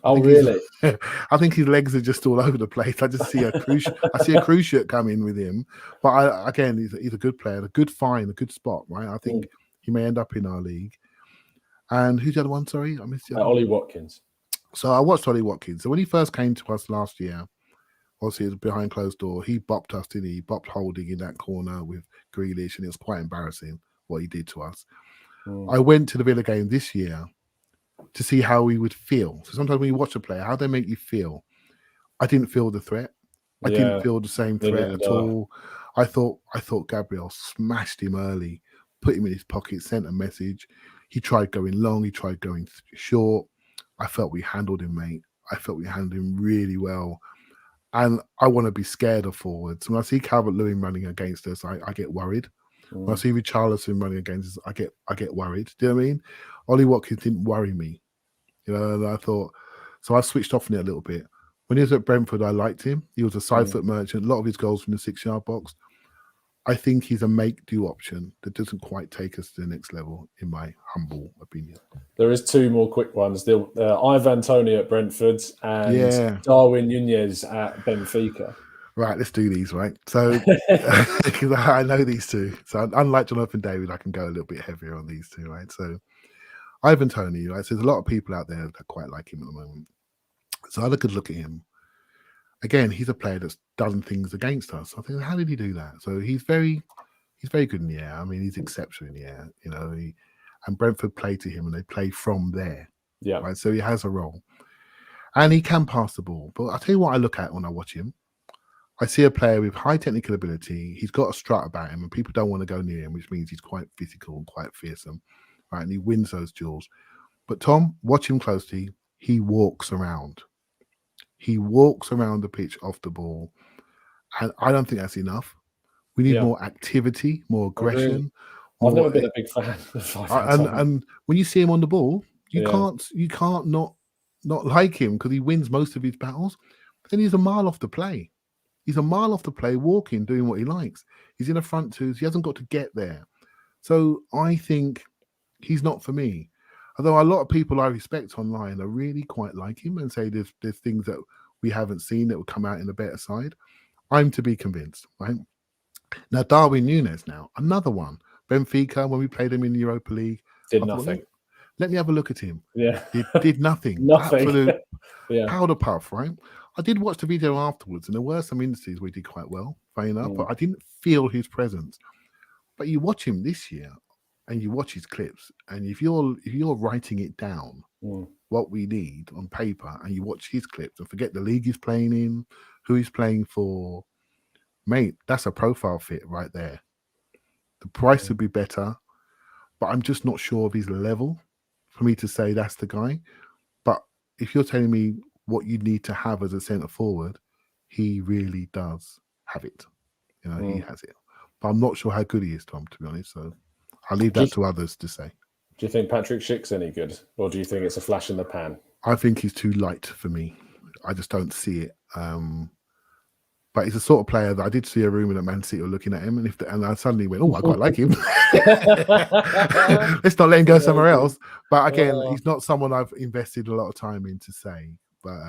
Oh, really? I think his legs are just all over the place. I just see a cruciate coming with him. But again, he's a good player, a good spot, right? I think he may end up in our league. And who's the other one? Sorry, I missed the other Ollie Watkins. So I watched Ollie Watkins. So when he first came to us last year, obviously it was behind closed door. He bopped us, didn't he? He bopped Holding in that corner with Grealish, and it was quite embarrassing what he did to us. I went to the Villa game this year to see how he would feel. So sometimes when you watch a player, how they make you feel. I didn't feel the threat. I didn't feel the same threat at all. I thought Gabriel smashed him early, put him in his pocket, sent a message. He tried going long. He tried going short. I felt we handled him, mate. I felt we handled him really well. And I want to be scared of forwards. When I see Calvert-Lewin running against us, I get worried. When I see Richarlison running against us, I get worried. Do you know what I mean? Ollie Watkins didn't worry me. You know, and I thought, so I switched off on it a little bit. When he was at Brentford, I liked him. He was a side-foot merchant. A lot of his goals from the 6-yard box. I think he's a make-do option that doesn't quite take us to the next level, in my humble opinion. There is two more quick ones. Ivan Toney at Brentford and Darwin Nunez at Benfica. Right, let's do these, right? So, because I know these two. So, unlike Jonathan David, I can go a little bit heavier on these two, right? So, Ivan Toney, right? So, there's a lot of people out there that quite like him at the moment. So, I had a good look at him. Again, he's a player that's done things against us. I think, how did he do that? So, he's very good in the air. I mean, he's exceptional in the air, you know. And Brentford play to him, and they play from there. Yeah. Right. So, he has a role. And he can pass the ball. But I'll tell you what I look at when I watch him. I see a player with high technical ability. He's got a strut about him, and people don't want to go near him, which means he's quite physical and quite fearsome, right? And he wins those duels. But Tom, watch him closely. He walks around. He walks around the pitch off the ball, and I don't think that's enough. We need more activity, more aggression. I've never been a big fan of and when you see him on the ball, you can't not like him because he wins most of his battles. But then he's a mile off the play. He's a mile off the play, walking, doing what he likes. He's in the front twos. He hasn't got to get there. So I think he's not for me. Although a lot of people I respect online are really quite like him and say there's things that we haven't seen that will come out in the better side. I'm to be convinced, right? Now, Darwin Nunez now, another one. Benfica, when we played him in the Europa League. Did nothing. Let me have a look at him. Yeah. He did nothing. Nothing. Absolute powder puff, right? I did watch the video afterwards, and there were some instances where he did quite well, funny enough, but I didn't feel his presence. But you watch him this year, and you watch his clips, and if you're writing it down, what we need on paper, and you watch his clips and forget the league he's playing in, who he's playing for, mate, that's a profile fit right there. The price would be better, but I'm just not sure of his level for me to say that's the guy. But if you're telling me what you need to have as a centre forward, he really does have it. You know, he has it. But I'm not sure how good he is, Tom, to be honest. So I'll leave that to others to say. Do you think Patrick Schick's any good? Or do you think it's a flash in the pan? I think he's too light for me. I just don't see it. But he's the sort of player that I did see a rumour that Man City were looking at him, and I suddenly went, "Oh, I quite like him." Let's not let him go somewhere else. But again, he's not someone I've invested a lot of time in to say. But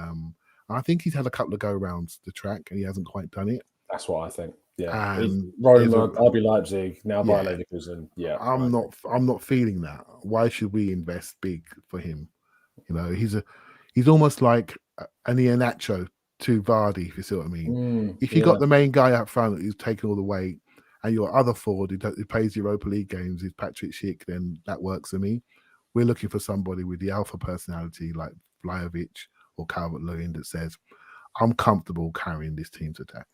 I think he's had a couple of go rounds the track, and he hasn't quite done it. That's what I think. Yeah, and Roma, RB Leipzig, now Bayer Leverkusen. Yeah, I'm not feeling that. Why should we invest big for him? You know, he's almost like an Iheanacho to Vardy, if you see what I mean. If you got the main guy up front who's taking all the weight, and your other forward who plays Europa League games is Patrick Schick, then that works for me. We're looking for somebody with the alpha personality like Vlahovic or Calvert-Lewin that says, I'm comfortable carrying this team's attack.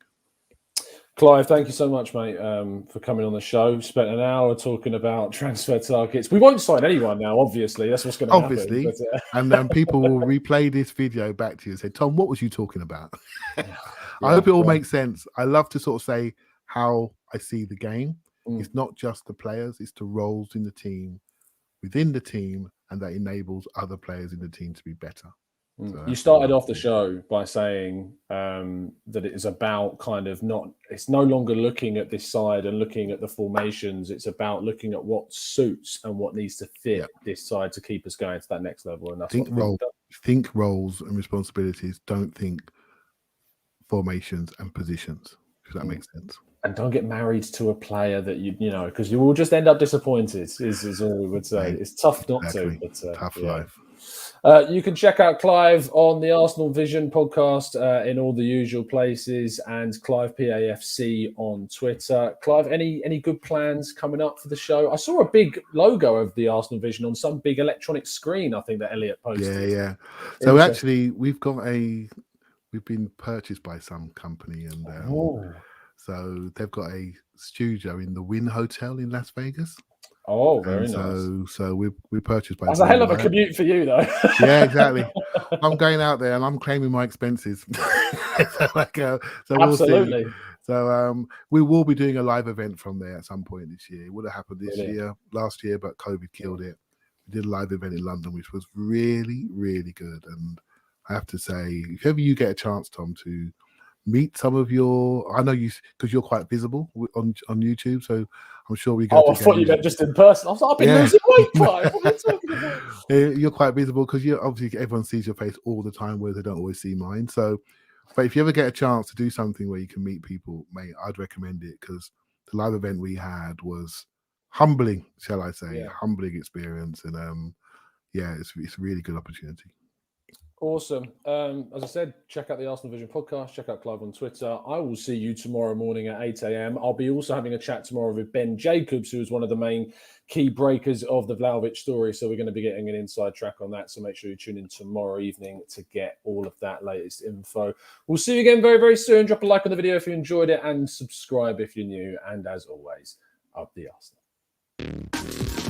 Clive, thank you so much, mate, for coming on the show. Spent an hour talking about transfer targets. We won't sign anyone now, obviously. That's what's going to happen. But, and people will replay this video back to you and say, Tom, what was you talking about? I hope it all makes sense. I love to sort of say how I see the game. It's not just the players, it's the roles in the team, within the team, and that enables other players in the team to be better. So you started off the show by saying that it is about it's no longer looking at this side and looking at the formations. It's about looking at what suits and what needs to fit this side to keep us going to that next level. And that's think roles and responsibilities. Don't think formations and positions, if that makes sense. And don't get married to a player that you know, because you will just end up disappointed, is all we would say. It's tough not to. But, tough life. You can check out Clive on the Arsenal Vision podcast in all the usual places, and Clive PAFC on Twitter. Clive, any good plans coming up for the show? I saw a big logo of the Arsenal Vision on some big electronic screen, I think, that Elliot posted. Yeah. So actually, we've been purchased by some company, and so they've got a studio in the Wynn Hotel in Las Vegas. Oh, very nice. So we purchased by. That's a hell of a commute for you, though. Yeah, exactly. I'm going out there and I'm claiming my expenses. So absolutely. We'll see. So we will be doing a live event from there at some point this year. It would have happened last year, but COVID killed it. We did a live event in London, which was really, really good. And I have to say, if ever you get a chance, Tom, to meet some of I know you, because you're quite visible on YouTube, so I'm sure we go. I thought you meant just in person. I was like, I've been losing weight, Clive. What are you talking about? You're quite visible because obviously everyone sees your face all the time, where they don't always see mine. So, but if you ever get a chance to do something where you can meet people, mate, I'd recommend it, because the live event we had was humbling, shall I say, humbling experience, and it's a really good opportunity. Awesome. As I said, check out the Arsenal Vision podcast. Check out Clive on Twitter. I will see you tomorrow morning at 8 a.m. I'll be also having a chat tomorrow with Ben Jacobs, who is one of the main key breakers of the Vlahovic story. So we're going to be getting an inside track on that. So make sure you tune in tomorrow evening to get all of that latest info. We'll see you again very, very soon. Drop a like on the video if you enjoyed it, and subscribe if you're new. And as always, up the Arsenal.